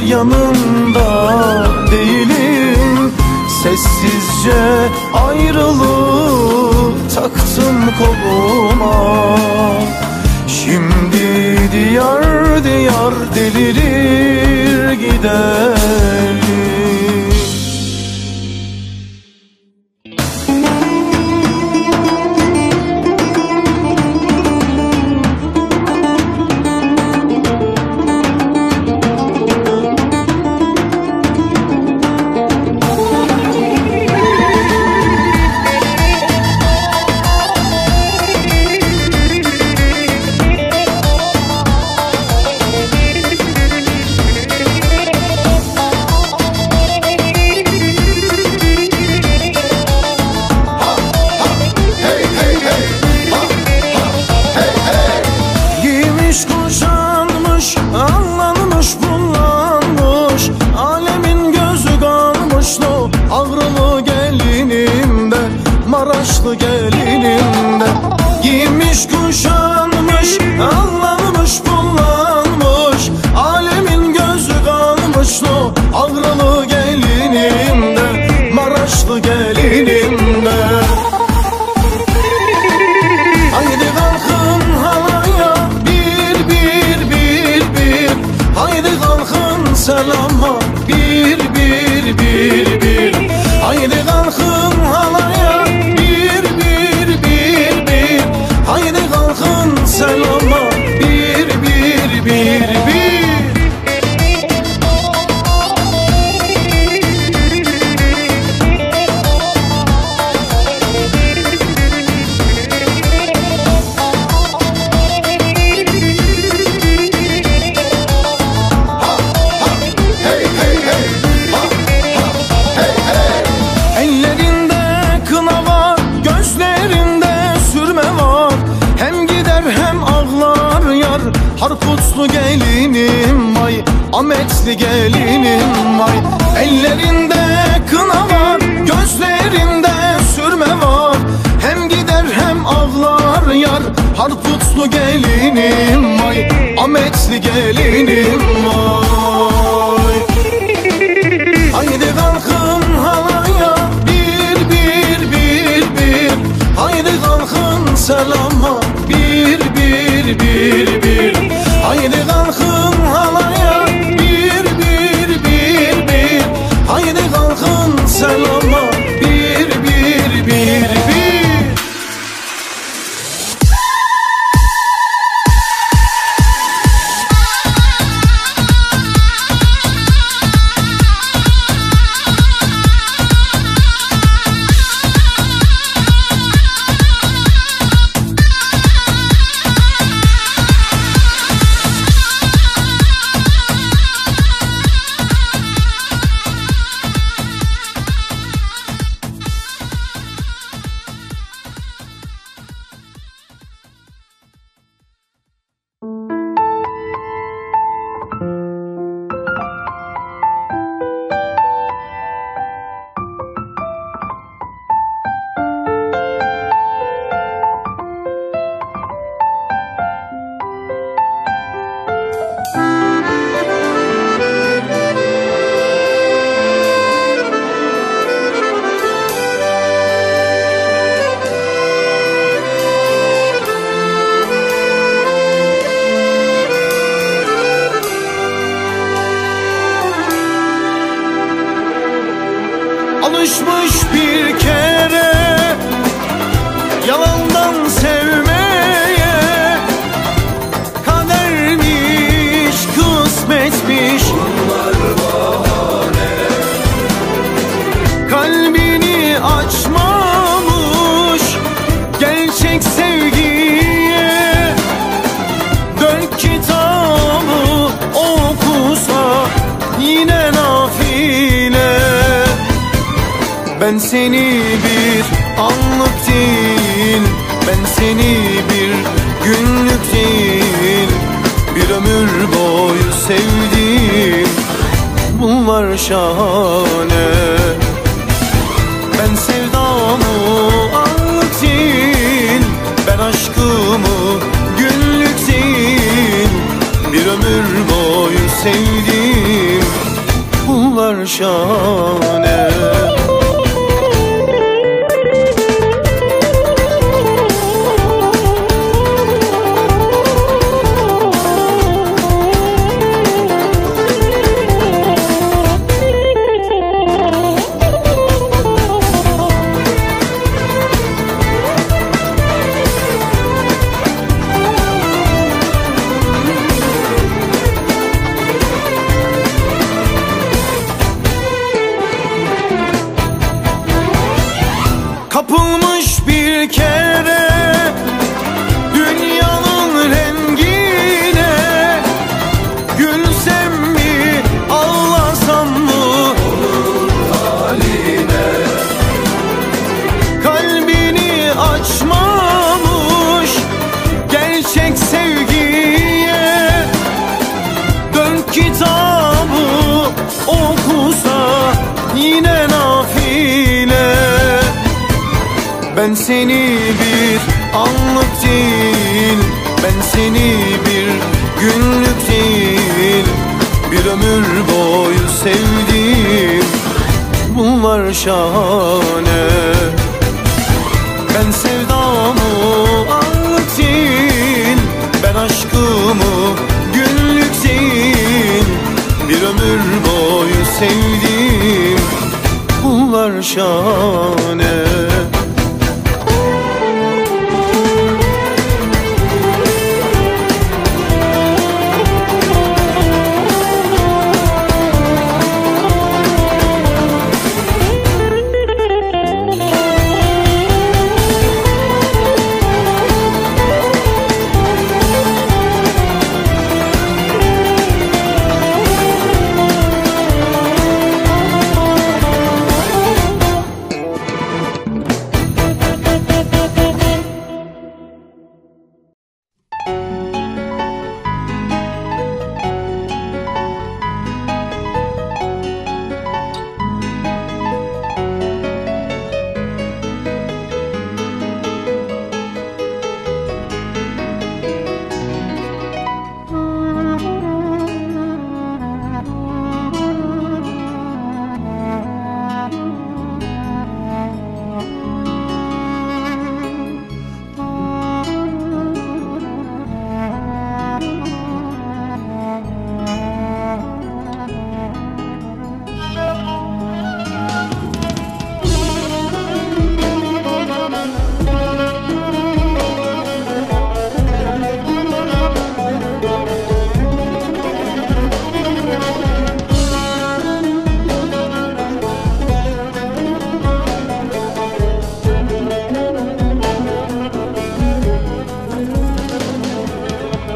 [SPEAKER 8] yanımda değilim. Sessizce ayrılığı taktım koluma. Şimdi diyar diyar delirir giderim. Maraşlı gelinimde giymiş kuşanmış, anlanmış kullanmış. Alemin gözü kalmış o ağrılı gelinimde, Maraşlı gelinimde. Haydi kalkın halaya bir bir bir bir. Haydi kalkın selama bir bir bir bir. Haydi kalkın halaya selama bir bir bir bir. Ellerinde kına var, gözlerinde sürme var. Hem gider hem ağlar yar, Harputlu gel Ametli gelinim vay. Ellerinde kına var, gözlerinde sürme var. Hem gider hem ağlar yar, harputlu gelinim vay. Ametli gelinim vay. Haydi kalkın halaya, bir bir bir bir. Haydi kalkın selama, bir bir bir bir. Haydi kalkın halaya, bir bir bir bir. Haydi kalkın selama, bir bir bir bir. Alışmış bir kere yalandan sevmeye, kadermiş, kısmetmiş, bunlar bahane. Kalbini açmamış gerçek sevgiye, dört kitabı okusa yine nafile. Ben seni bir anlık değil, ben seni bir günlük değil, bir ömür boyu sevdim, bunlar şahane. Ben sevdamı anlık değil, ben aşkımı günlük değil, bir ömür boyu sevdim, bunlar şahane. Kapılmış bir kere dünyanın rengine, gülsem mi ağlasam mı onun haline. Kalbini açmamış gerçek sevgiye, dört kitabı okusa yine nafile. Ben seni bir anlık değil, ben seni bir günlük değil, bir ömür boyu sevdim, bunlar şahane. Ben sevdamı anlık değil, ben aşkımı günlük değil, bir ömür boyu sevdim, bunlar şahane.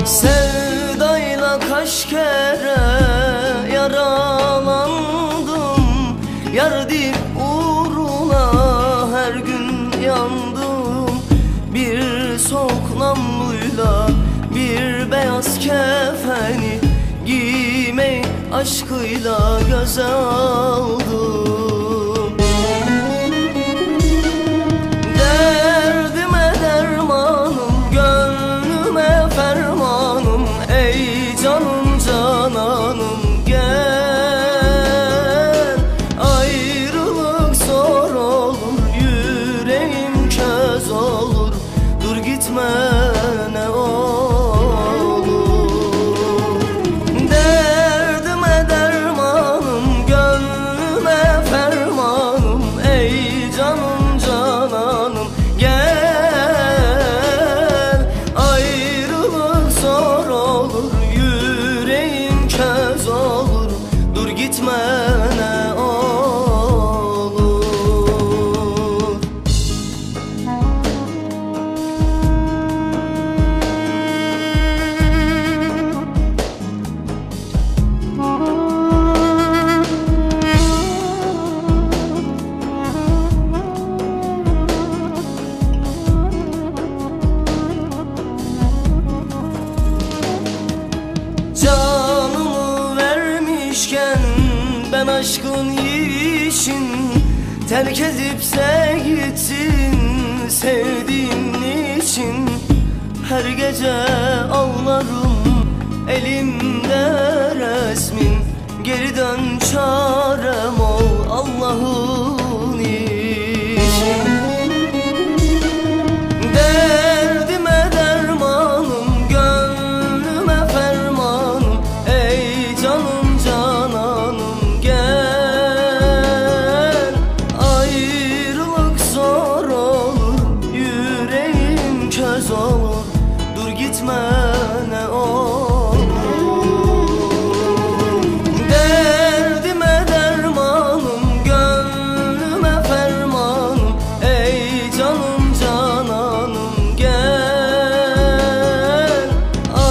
[SPEAKER 8] Sevdayla kaç kere yaralandım, yar deyip uğruna her gün yandım. Bir soğuk namluyla bir beyaz kefeni giymeyi aşkıyla göze aldım. Derdime dermanım, gönlüme fermanım, ey canım cananım gel. Ayrılık zor olur, yüreğim köz olur, dur gitme ne olur. Derdime dermanım, gönlüme fermanım, ey canım cananım gel. Ayrılık zor olur, yüreğim köz olur, dur gitme ne olur. Canımı vermişken ben aşkın için terk edipse gitsin sevdiğim için. Her gece ağlarım elimde resmin, geri dön çarem ol Allah'ın için. Derdime dermanım, gönlüme fermanım, ey canım cananım gel. Ayrılık zor olur, yüreğim köz olur, dur gitme ne olur. Derdime dermanım, gönlüme fermanım, ey canım cananım gel.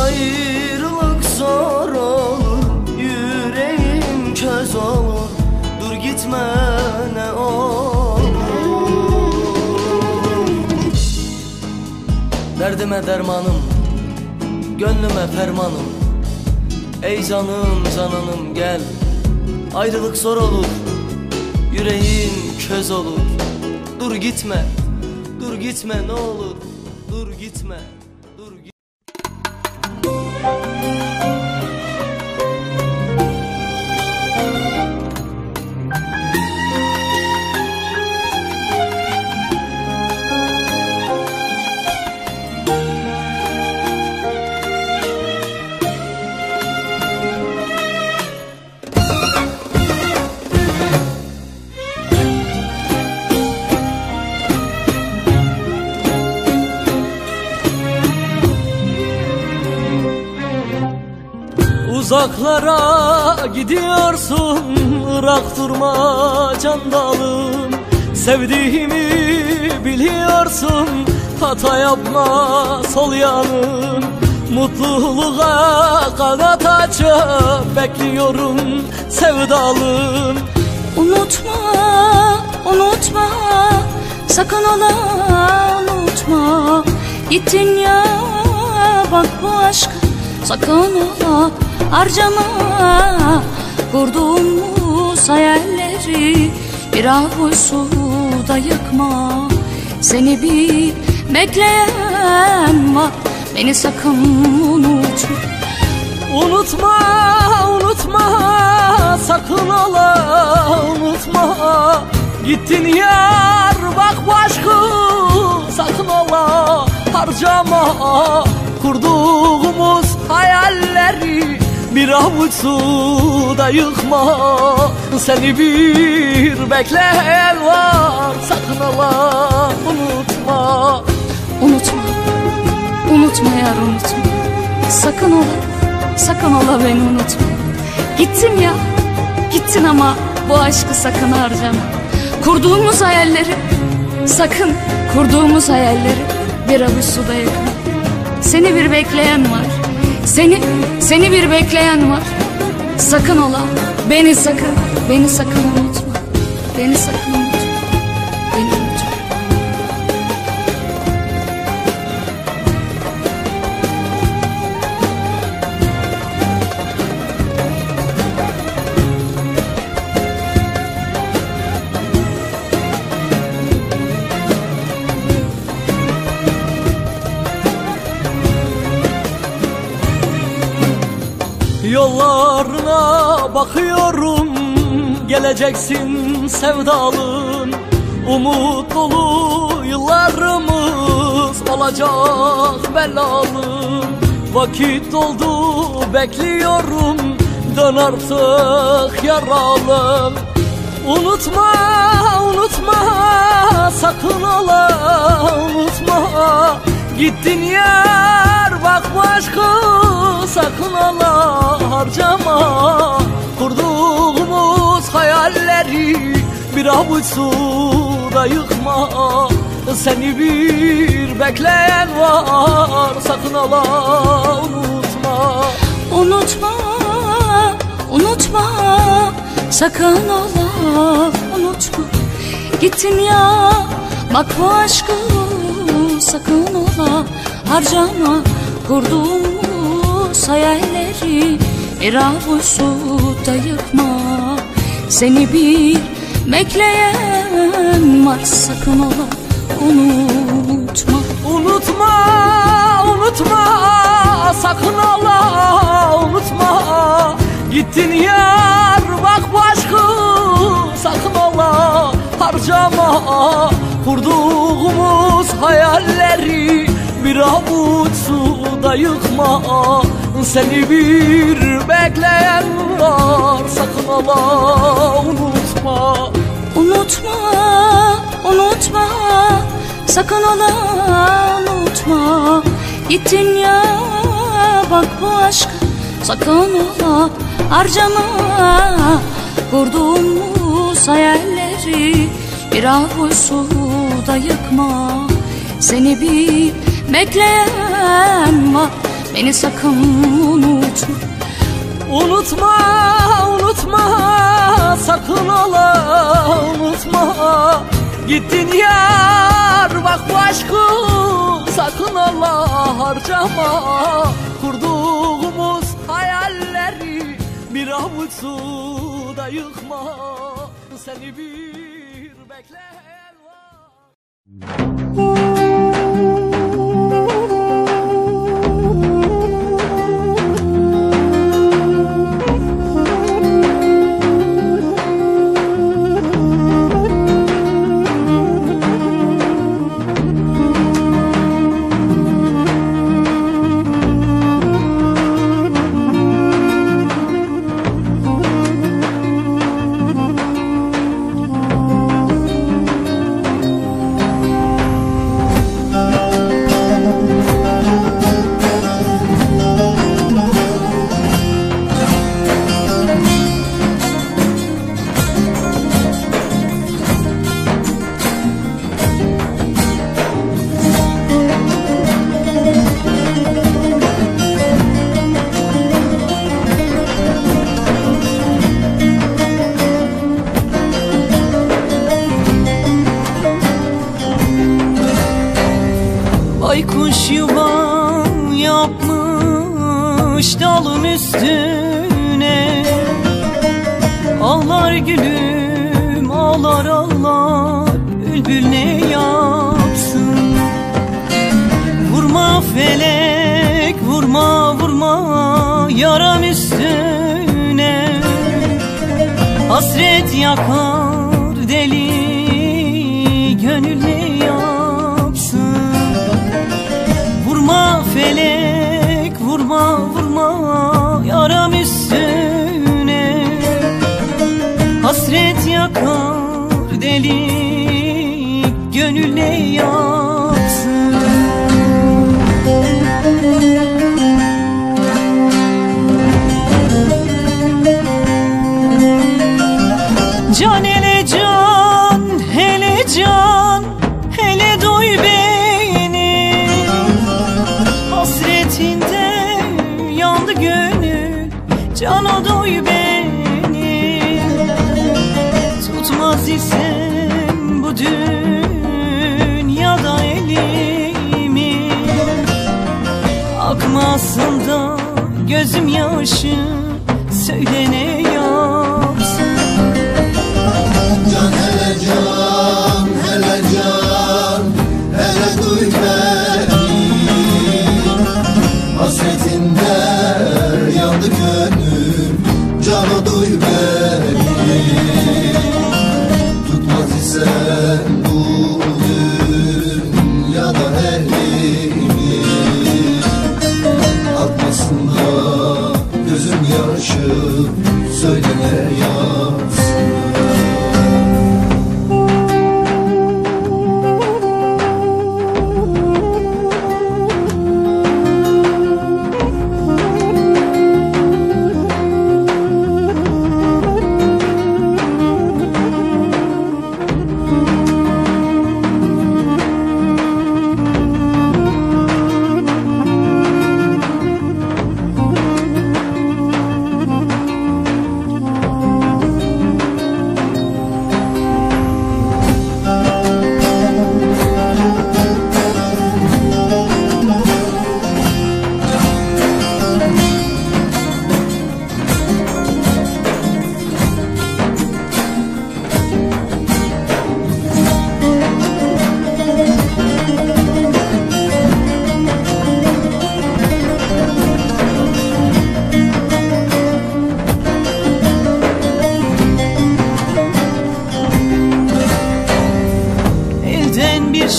[SPEAKER 8] Ayrılık zor olur, yüreğim köz olur, dur gitme ne olur. Derdime dermanım, gönlüme fermanım, ey canım cananım gel. Ayrılık zor olur, yüreğin köz olur, dur gitme, dur gitme ne olur, dur gitme, dur gitme.
[SPEAKER 10] Uzaklara gidiyorsun, ırak durma can dalım. Sevdiğimi biliyorsun, hata yapma sol yanım. Mutluluğa kanat açıp bekliyorum sevdalım.
[SPEAKER 11] Unutma, unutma, sakın ola unutma. Gittin ya bak bu aşkı, sakın ola harcama. Kurduğumuz hayalleri bir avuç suda yıkma. Seni bir bekleyen var, beni sakın unutma.
[SPEAKER 10] Unutma, unutma, sakın ola unutma. Gittin yar bak bu aşkı, sakın ola harcama. Kurduğumuz hayalleri bir avuç suda yıkma. Seni bir bekleyen var, sakın ola unutma.
[SPEAKER 11] Unutma, unutma yar unutma. Sakın ola, sakın ola beni unutma. Gittin ya, gittin ama bu aşkı sakın harcama. Kurduğumuz hayalleri, sakın kurduğumuz hayalleri bir avuç suda yakma. Seni bir bekleyen var, Seni bir bekleyen var. Sakın ola, beni sakın unutma. Beni sakın unutma. Beni unutma.
[SPEAKER 10] Yollarına bakıyorum, geleceksin sevdalın. Umut dolu yıllarımız olacak belalı. Vakit doldu bekliyorum, dön artık yaralım. Unutma, unutma, sakın ola unutma. Gittin yer bak bu aşkı sakın ola harcama. Kurduğumuz hayalleri bir avuç suda yıkma. Seni bir bekleyen var sakın ola unutma.
[SPEAKER 11] Unutma, unutma, sakın ola unutma. Gittin ya bak bu aşkı sakın ola harcama. Kurduğumuz hayalleri bir avuç suda yıkma. Seni bir bekleyen var sakın ola unutma.
[SPEAKER 10] Unutma, unutma, sakın ola unutma. Gittin yar bak bu aşkı sakın ola harcama. Kurduğumuz hayalleri bir avuç suda yıkma. Seni bir bekleyen var sakın ola unutma.
[SPEAKER 11] Unutma, unutma, sakın ola unutma. Gittin ya bak bu aşkı sakın ola harcama. Kurduğumuz hayalleri bir avuç suda yıkma. Seni bir bekleyen var, beni sakın unutma.
[SPEAKER 10] Unutma, unutma, sakın ola unutma. Gittin yar bak bu aşkı sakın ola harcama. Kurduğumuz hayalleri bir avuç suda yıkma. Seni bir bekleyen var.
[SPEAKER 7] Baykuş yuva yapmış dalın üstüne. Ağlar gülüm ağlar ağlar, bülbül ne yapsın? Vurma felek vurma vurma yaram üstüne. Hasret yakar deli gönül ne yapsın? Vurma felek vurma vurma yaram üstüne. Hasret yakar deli gönül ne yapsın? Can ele can hele can hele duy beni. Hasretinden
[SPEAKER 4] cana doy beni. Tutmaz isem bu dünyada elimi, akmasın da gözüm yaşı, söyle ne yapsın.
[SPEAKER 1] Can hele can, hele can, hele duy beni. Hasretinde yandı gönlüm, cana duy beni. Tutmaz isen bu dünyada elimi, akmasın da gözüm yaşı, söyle ne yapsın.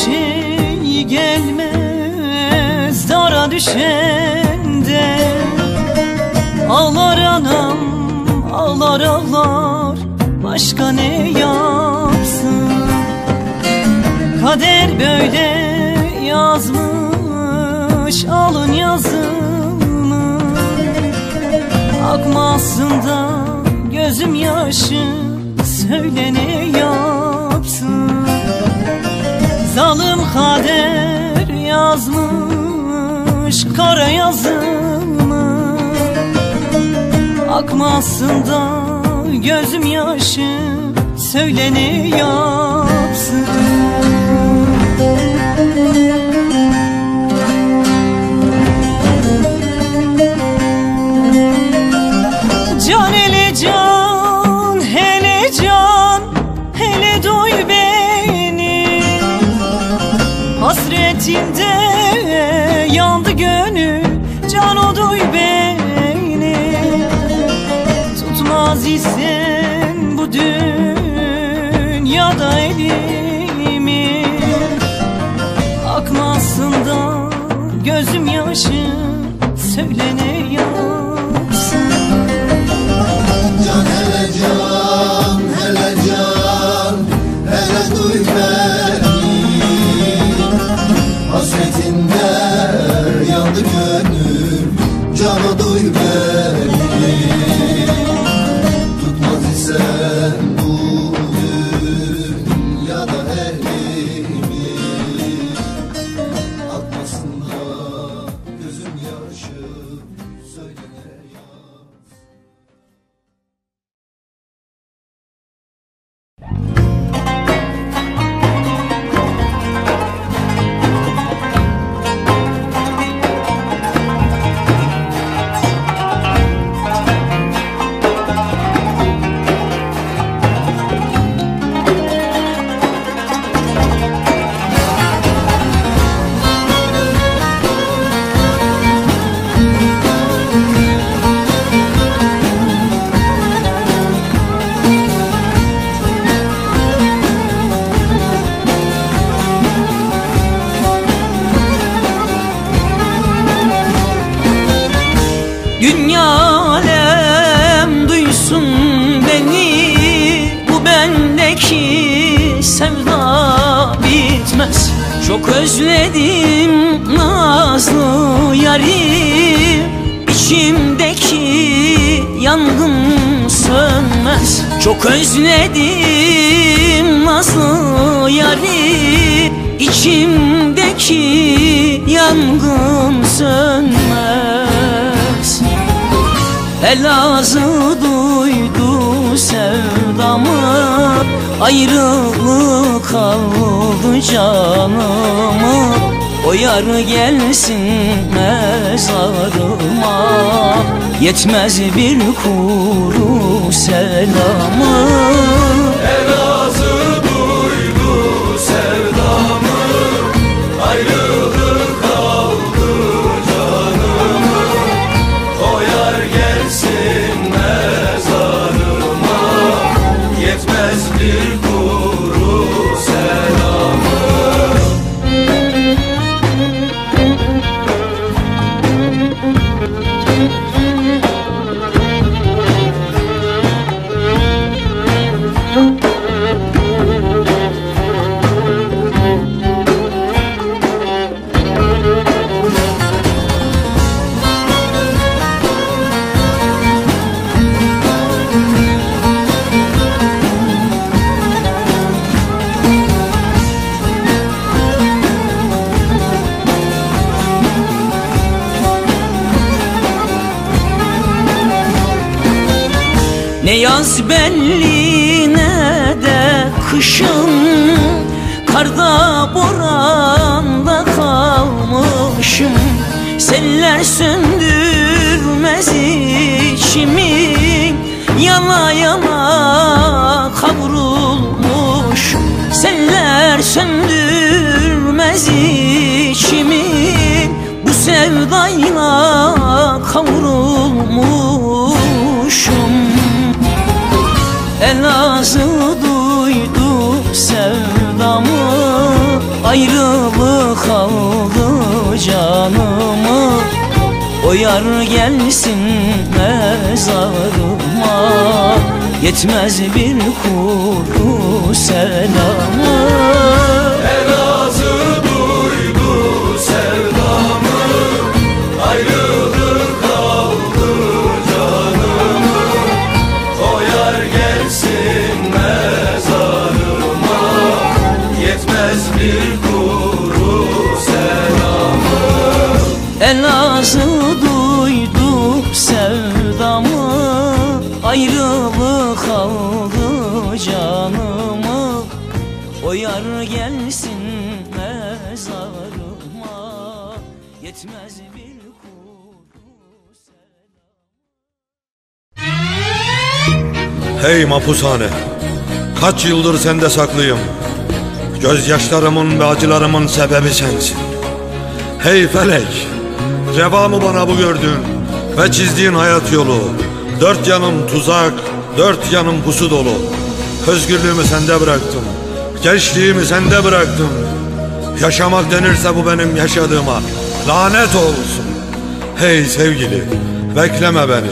[SPEAKER 4] Şey gelmez dara düşende, ağlar anam, ağlar ağlar, başka ne yapsın? Kader böyle yazmış alın yazımı, akmasın da gözüm yaşı, söyle ne yapsın? Zalim kader yazmış kara yazımı, akmasın da gözüm yaşı, söyle ne yapsın? Can hele can, hele can, hele doy beni. Hasretinde yandı gönül, cana doy beni. Tutmaz isen bu dünyada elimi, akmasın da gözüm yaşı, söyle ne yapsın?
[SPEAKER 1] Can hele can, hele can, hele duy beni. Hasretinde yandı gönlüm, cana duy beni. Tutmaz isen bu dünyada elimi, akmasın da gözüm yaşı, söyle ne yapsın?
[SPEAKER 4] Dünya alem duysun beni, bu bendeki sevda bitmez. Çok özledim nazlı yarim, içimdeki yangın sönmez. Çok özledim nazlı yarim, içimdeki yangın sönmez. El
[SPEAKER 10] Elazığ duydu sevdamı, ayrılık aldı canımı. O yar gelsin mezarıma, yetmez bir kuru selamı.
[SPEAKER 12] Elazığ duydu sevdamı, ayrılık aldı canımı. O yar gelsin mezarıma, yetmez bir kuru selamı.
[SPEAKER 10] Ne yaz belli ne de kışım, karda boranda kalmışım. Seller söndürmez içimi, yana yana kavrulmuş. Seller söndürmez içimi, bu sevdayla kavrulmuşum. Elazığ duydu sevdamı, ayrılık aldı canımı. O yar gelsin mezarıma, yetmez bir kuru selamı.
[SPEAKER 12] Elazığ duydu sevdamı, ayrılık aldı canımı. O yar gelsin mezarıma, yetmez bir kuru selamı.
[SPEAKER 10] Elazığ duydu sevdamı, ayrılık aldı canımı. O yar gelsin mezarıma, yetmez bir kuru selam.
[SPEAKER 13] Hey mapushane, kaç yıldır sende saklıyım. Gözyaşlarımın ve acılarımın sebebi sensin. Hey felek, reva mı bana bu gördüğün ve çizdiğin hayat yolu? Dört yanım tuzak, dört yanım pusu dolu. Özgürlüğümü sende bıraktım, gençliğimi sende bıraktım. Yaşamak denirse bu benim yaşadığıma lanet olsun. Hey sevgili, bekleme beni.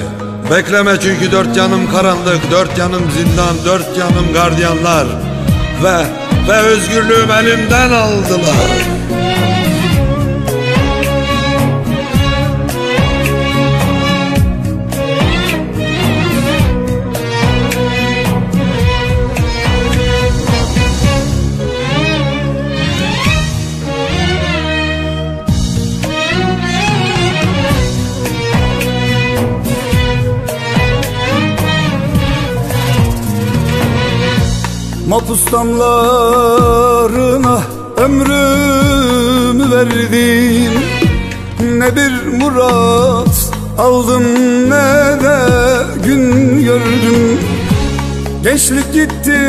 [SPEAKER 13] Bekleme çünkü dört yanım karanlık, dört yanım zindan, dört yanım gardiyanlar. Ve özgürlüğümü elimden aldılar.
[SPEAKER 14] Mapus damlarına ömrümü verdim. Ne bir murat aldım ne de gün gördüm. Gençlik gitti,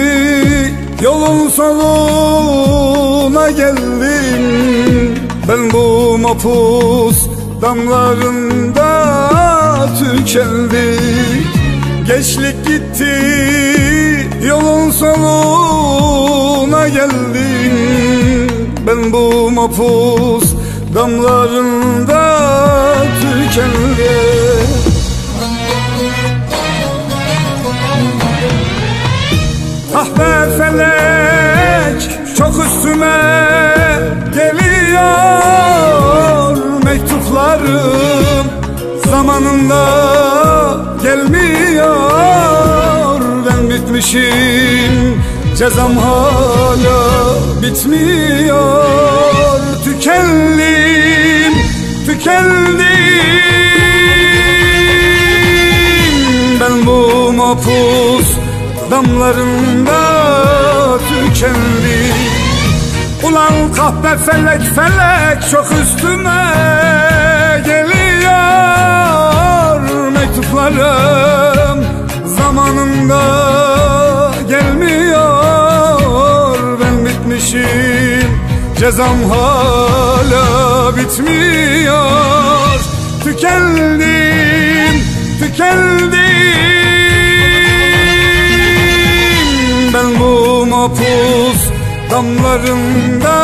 [SPEAKER 14] yolun sonuna geldim. Ben bu mapus damlarında tükendim. Gençlik gitti, yolun sonuna geldim. Ben bu mapus damlarında tükendim. Ah be felek, çok üstüme geliyor mektuplarım. Zamanında gelmiyor, ben bitmişim, cezam hala bitmiyor. Tükendim, tükendim, mapus damlarında tükendi. Ulan kahpe felek felek çok üstüme geliyor. Mektuplarım zamanında gelmiyor. Ben bitmişim, cezam hala bitmiyor. Tükendim, tükendim. Ben bu mapus damlarında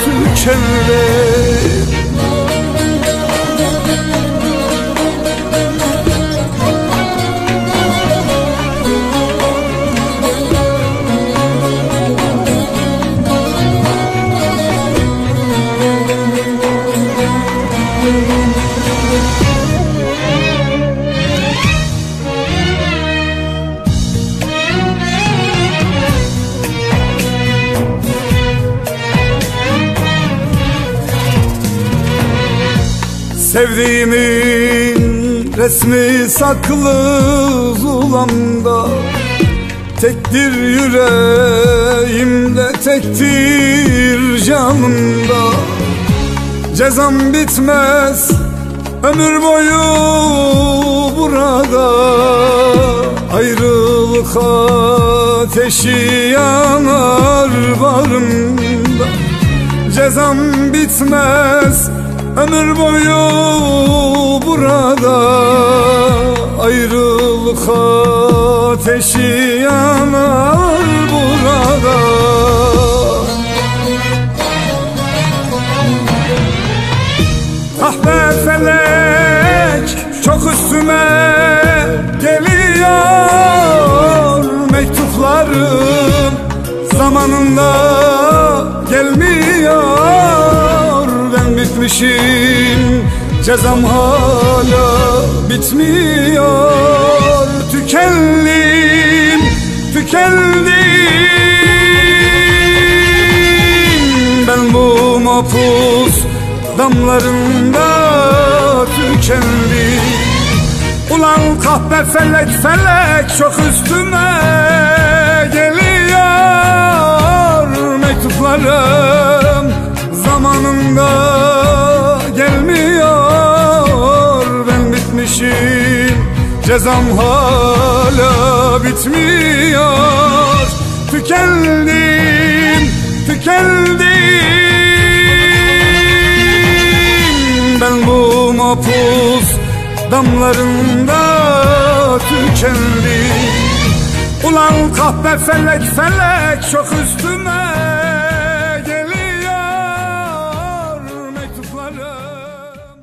[SPEAKER 14] tükendim. Sevdiğimin resmi saklı zulamda, tektir yüreğimde, tektir canımda. Cezam bitmez ömür boyu burada, ayrılık ateşi yanar bağrımda. Cezam bitmez ömür boyu burada, ayrılık ateşi yanar burada. Ah be felek çok üstüme geliyor. Mektuplarım zamanında gelmiyor. Ben bitmişim, cezam hala bitmiyor. Tükendim, tükendim. Ben bu mapus damlarında tükendim. Ulan kahpe felek felek çok üstüme geliyor. Mektuplarım zamanında gelmiyor. Ben bitmişim, cezam hala bitmiyor. Tükendim, tükendim. Ben bu mapus damlarında tükendim. Ulan kahpe felek felek çok üstüme geliyor. Mektuplarım.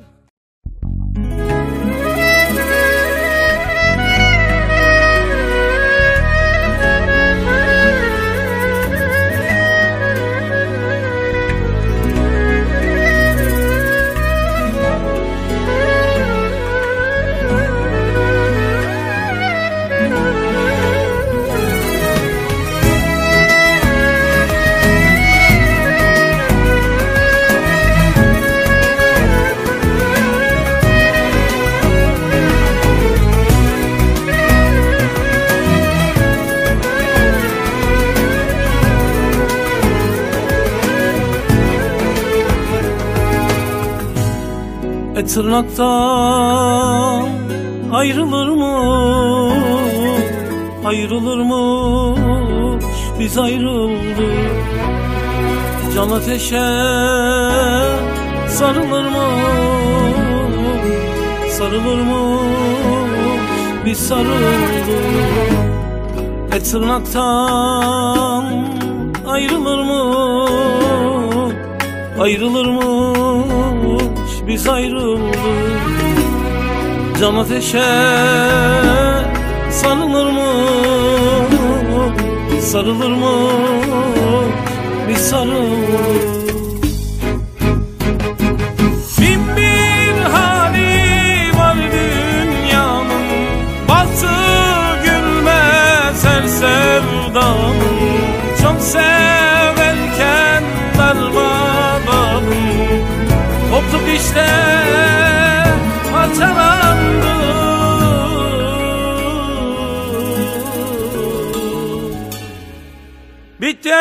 [SPEAKER 10] Tırnaktan ayrılırmış biz ayrıldık. Can ateşe sarılırmış biz sarıldık. Tırnaktan ayrılırmış biz ayrıldık. Can ateşe sarılırmış biz sarıldık. Bin bir hali var dünyanın, bahtı gülmez her sevdanın. Çok severken darmadağın koptuk işte, parçalandık.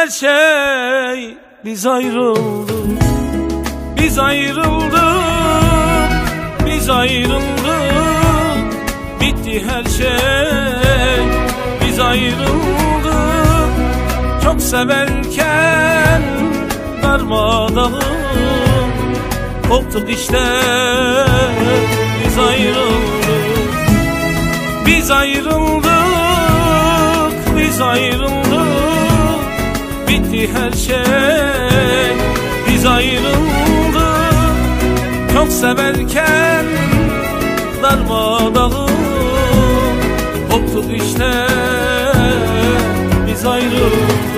[SPEAKER 10] her şey, biz ayrıldık. Biz ayrıldık, biz ayrıldık. Bitti her şey, biz ayrıldık. Çok severken darmadağın koptuk işte, biz ayrıldık. Biz ayrıldık, biz ayrıldık. Bitti her şey, biz ayrıldık. Çok severken darmadağın koptuk işte, biz ayrıldık.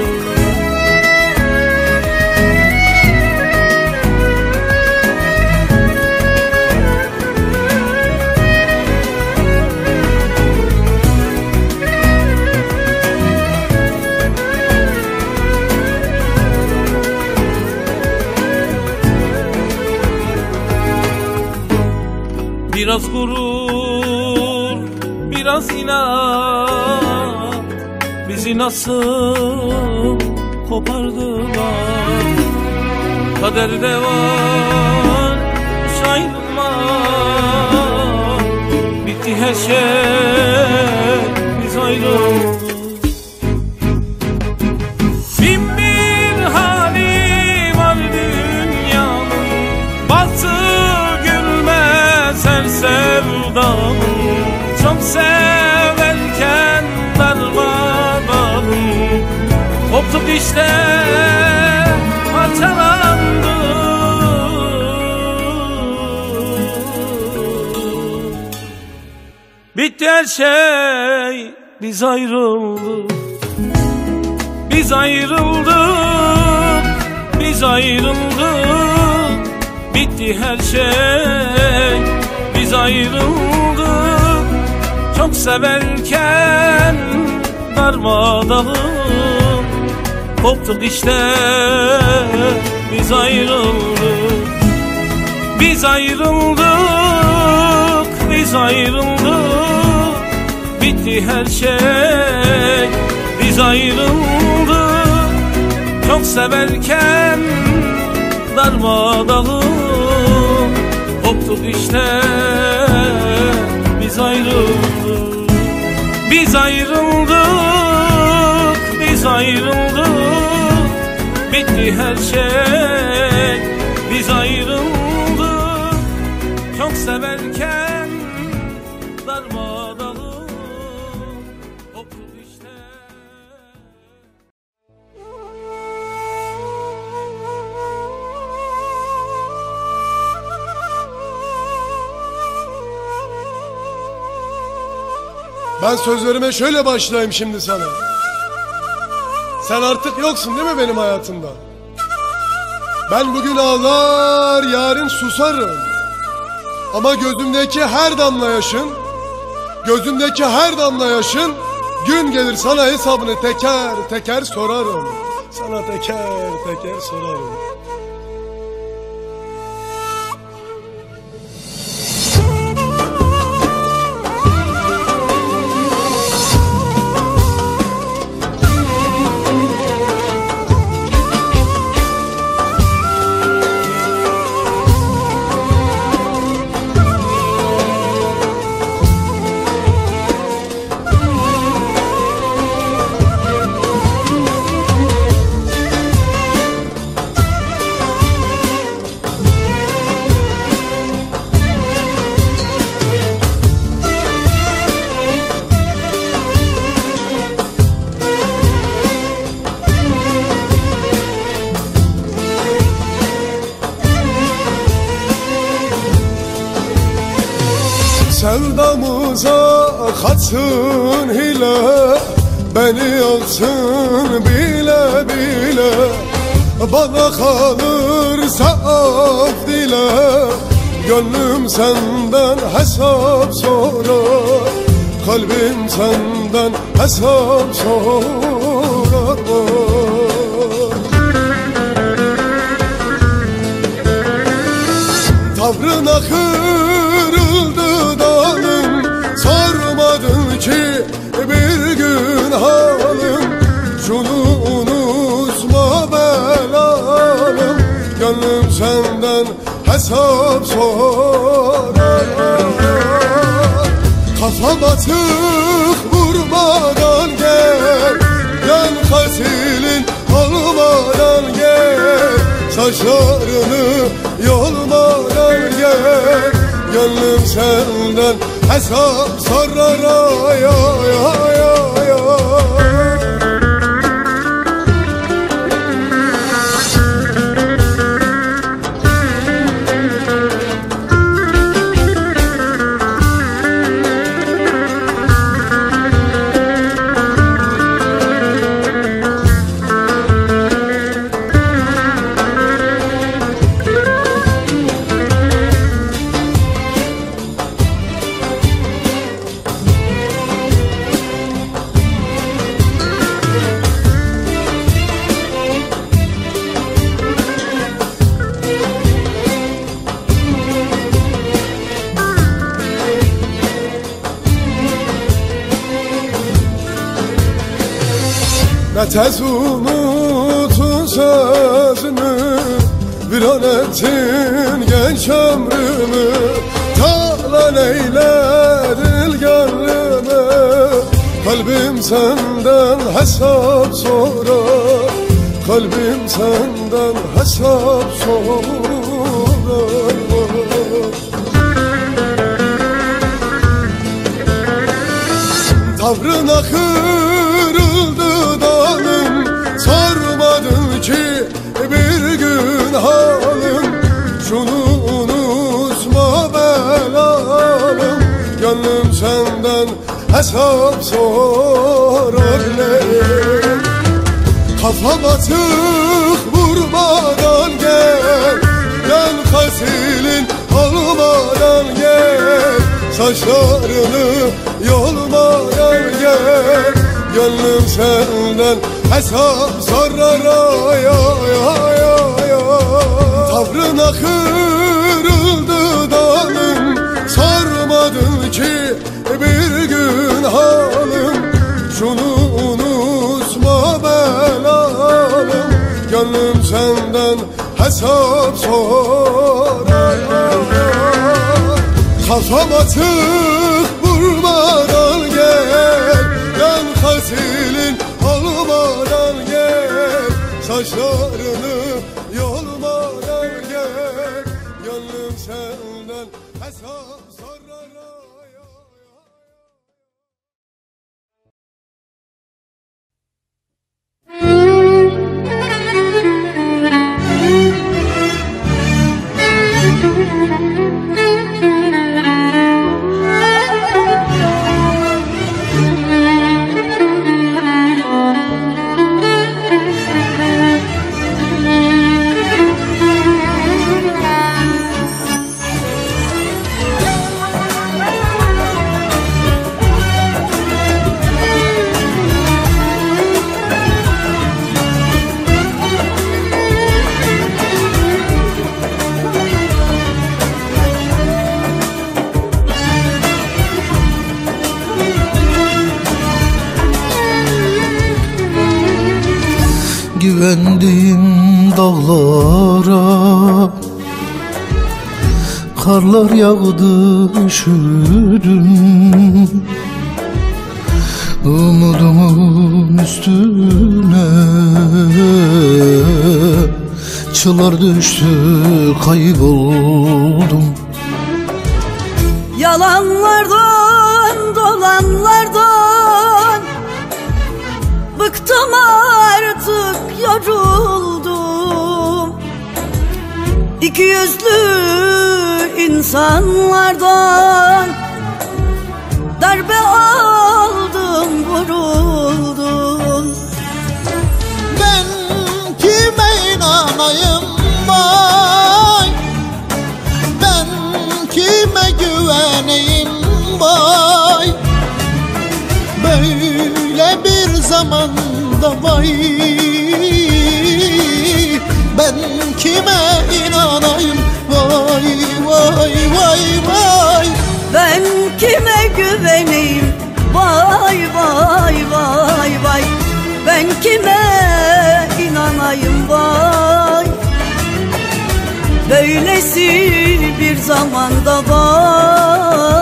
[SPEAKER 10] Biraz gurur, biraz inat bizi nasıl kopardılar. Kaderde var ayrılmak, bitti her şey, biz ayrıldık. Bin bir hali var dünyanın, batı gülmez her sevdanın. Çok severken darmadağın koptuk işte, parçalandık. Bitti her şey, biz ayrıldık. Biz ayrıldık, biz ayrıldık. Bitti her şey, biz ayrıldık. Çok severken darmadağın koptuk işte, biz ayrıldık. Biz ayrıldık, biz ayrıldık. Bitti her şey, biz ayrıldık. Çok severken darmadağın koptuk işte, biz ayrıldık. Biz ayrıldık, biz ayrıldık. Bitti her şey, biz ayrıldık. Çok severken darmadağın koptuk işte.
[SPEAKER 2] Ben sözlerime şöyle başlayayım şimdi sana. Sen artık yoksun değil mi benim hayatımda? Ben bugün ağlar, yarın susarım. Ama gözümdeki her damla yaşın, gözümdeki her damla yaşın, gün gelir sana hesabını teker teker sorarım. Sana teker teker sorarım. Sevdamıza katsın hile, beni yaksın bile bile. Bana kalırsa af dile, gönlüm senden hesap sorar. Kalbim senden hesap sorar. Tavrına kırıldı dalım, sormadın ki bir gün halim. Şunu unut Gönlüm senden hesap sorar. Kafa batık vurmadan gel, yan kasilin olmadan gel, saçlarını yolmadan gel. Gönlüm senden hesap sorar. Ay, ay, ay, ay, ay. Ne tez unutun sözünü, viran ettin genç ömrümü. Talan eyledin gönlümü, kalbim senden hesap sorar. Kalbim senden hesap sorar. Tavrına kırıldı dalım, sormadın ki bir gün halim. Şunu unutma belalım, gönlüm senden hesap sorar. Kafa batık vurmadan gel, yan kasilin olmadan gel, saçlarını yolmadan gel. Gönlüm senden hesap sorar. Ay, ay, ay, ay, ay. Tavrına kırıldı dalım, sormadın ki bir gün halim. Şunu unutma belalım, gönlüm senden hesap sorar. Kafa batık vurmadan gel, yan kasilin olmadan gel, saçlarını yolmadan gel. Gönlüm senden hesap sorar.
[SPEAKER 15] Güvendiğim dağlara karlar yağdı, üşüdüm. Umudumun üstüne çılar düştü, kayboldum.
[SPEAKER 16] Yalanlardan, dolanlardan bıktım artık, yoruldum. İki yüzlü insanlardan darbe aldım, vuruldum.
[SPEAKER 17] Ben kime inanayım vay, ben kime güveneyim vay. Böyle bir zamanda vay, ben kime inanayım vay, vay, vay, vay.
[SPEAKER 16] Ben kime güveneyim vay, vay, vay, vay. Ben kime inanayım vay. böylesi bir zamanda vay.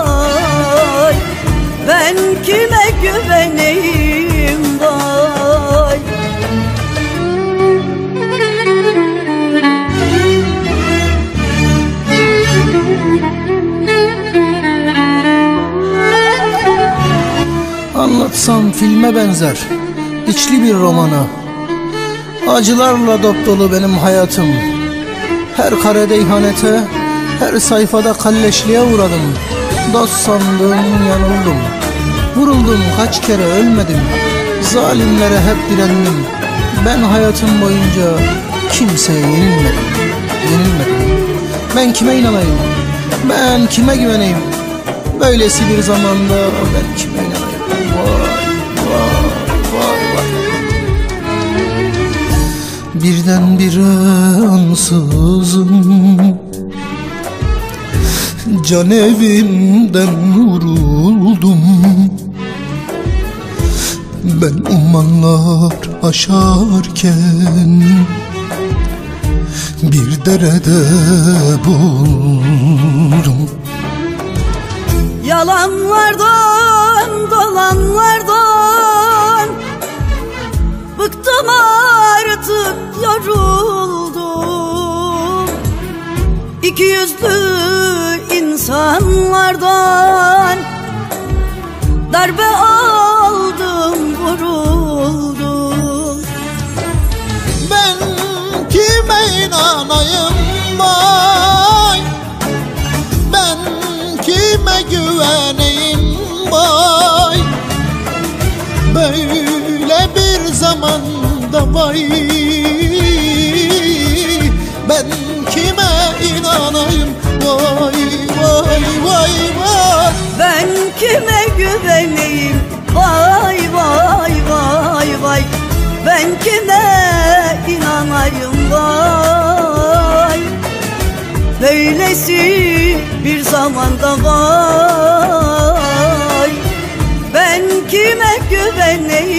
[SPEAKER 16] Ben kime güveneyim vay.
[SPEAKER 15] Anlatsam filme benzer, içli bir romana. Acılarla dop dolu benim hayatım. Her karede ihanete, her sayfada kalleşliğe uğradım. Dost sandım, yanıldım. Vuruldum kaç kere, ölmedim. Zalimlere hep direndim. Ben hayatım boyunca kimseye yenilmedim. Ben kime inanayım? Ben kime güveneyim? Böylesi bir zamanda ben kime inanayım? Vay. Birdenbire ansızın can evimden vuruldum. Ben ummanlar aşarken bir derede buldum.
[SPEAKER 16] Yalanlardan, dolanlardan bıktım artık, yoruldum. İki yüzlü insanlardan darbe aldım, vuruldum.
[SPEAKER 17] Ben kime inanayım vay? Ben kime güveneyim vay? Böyle bir zamanda vay. Ben kime inanayım vay.
[SPEAKER 16] Ben kime güveneyim vay. Ben kime inanayım vay. Böylesi bir zamanda vay. Ben kime güveneyim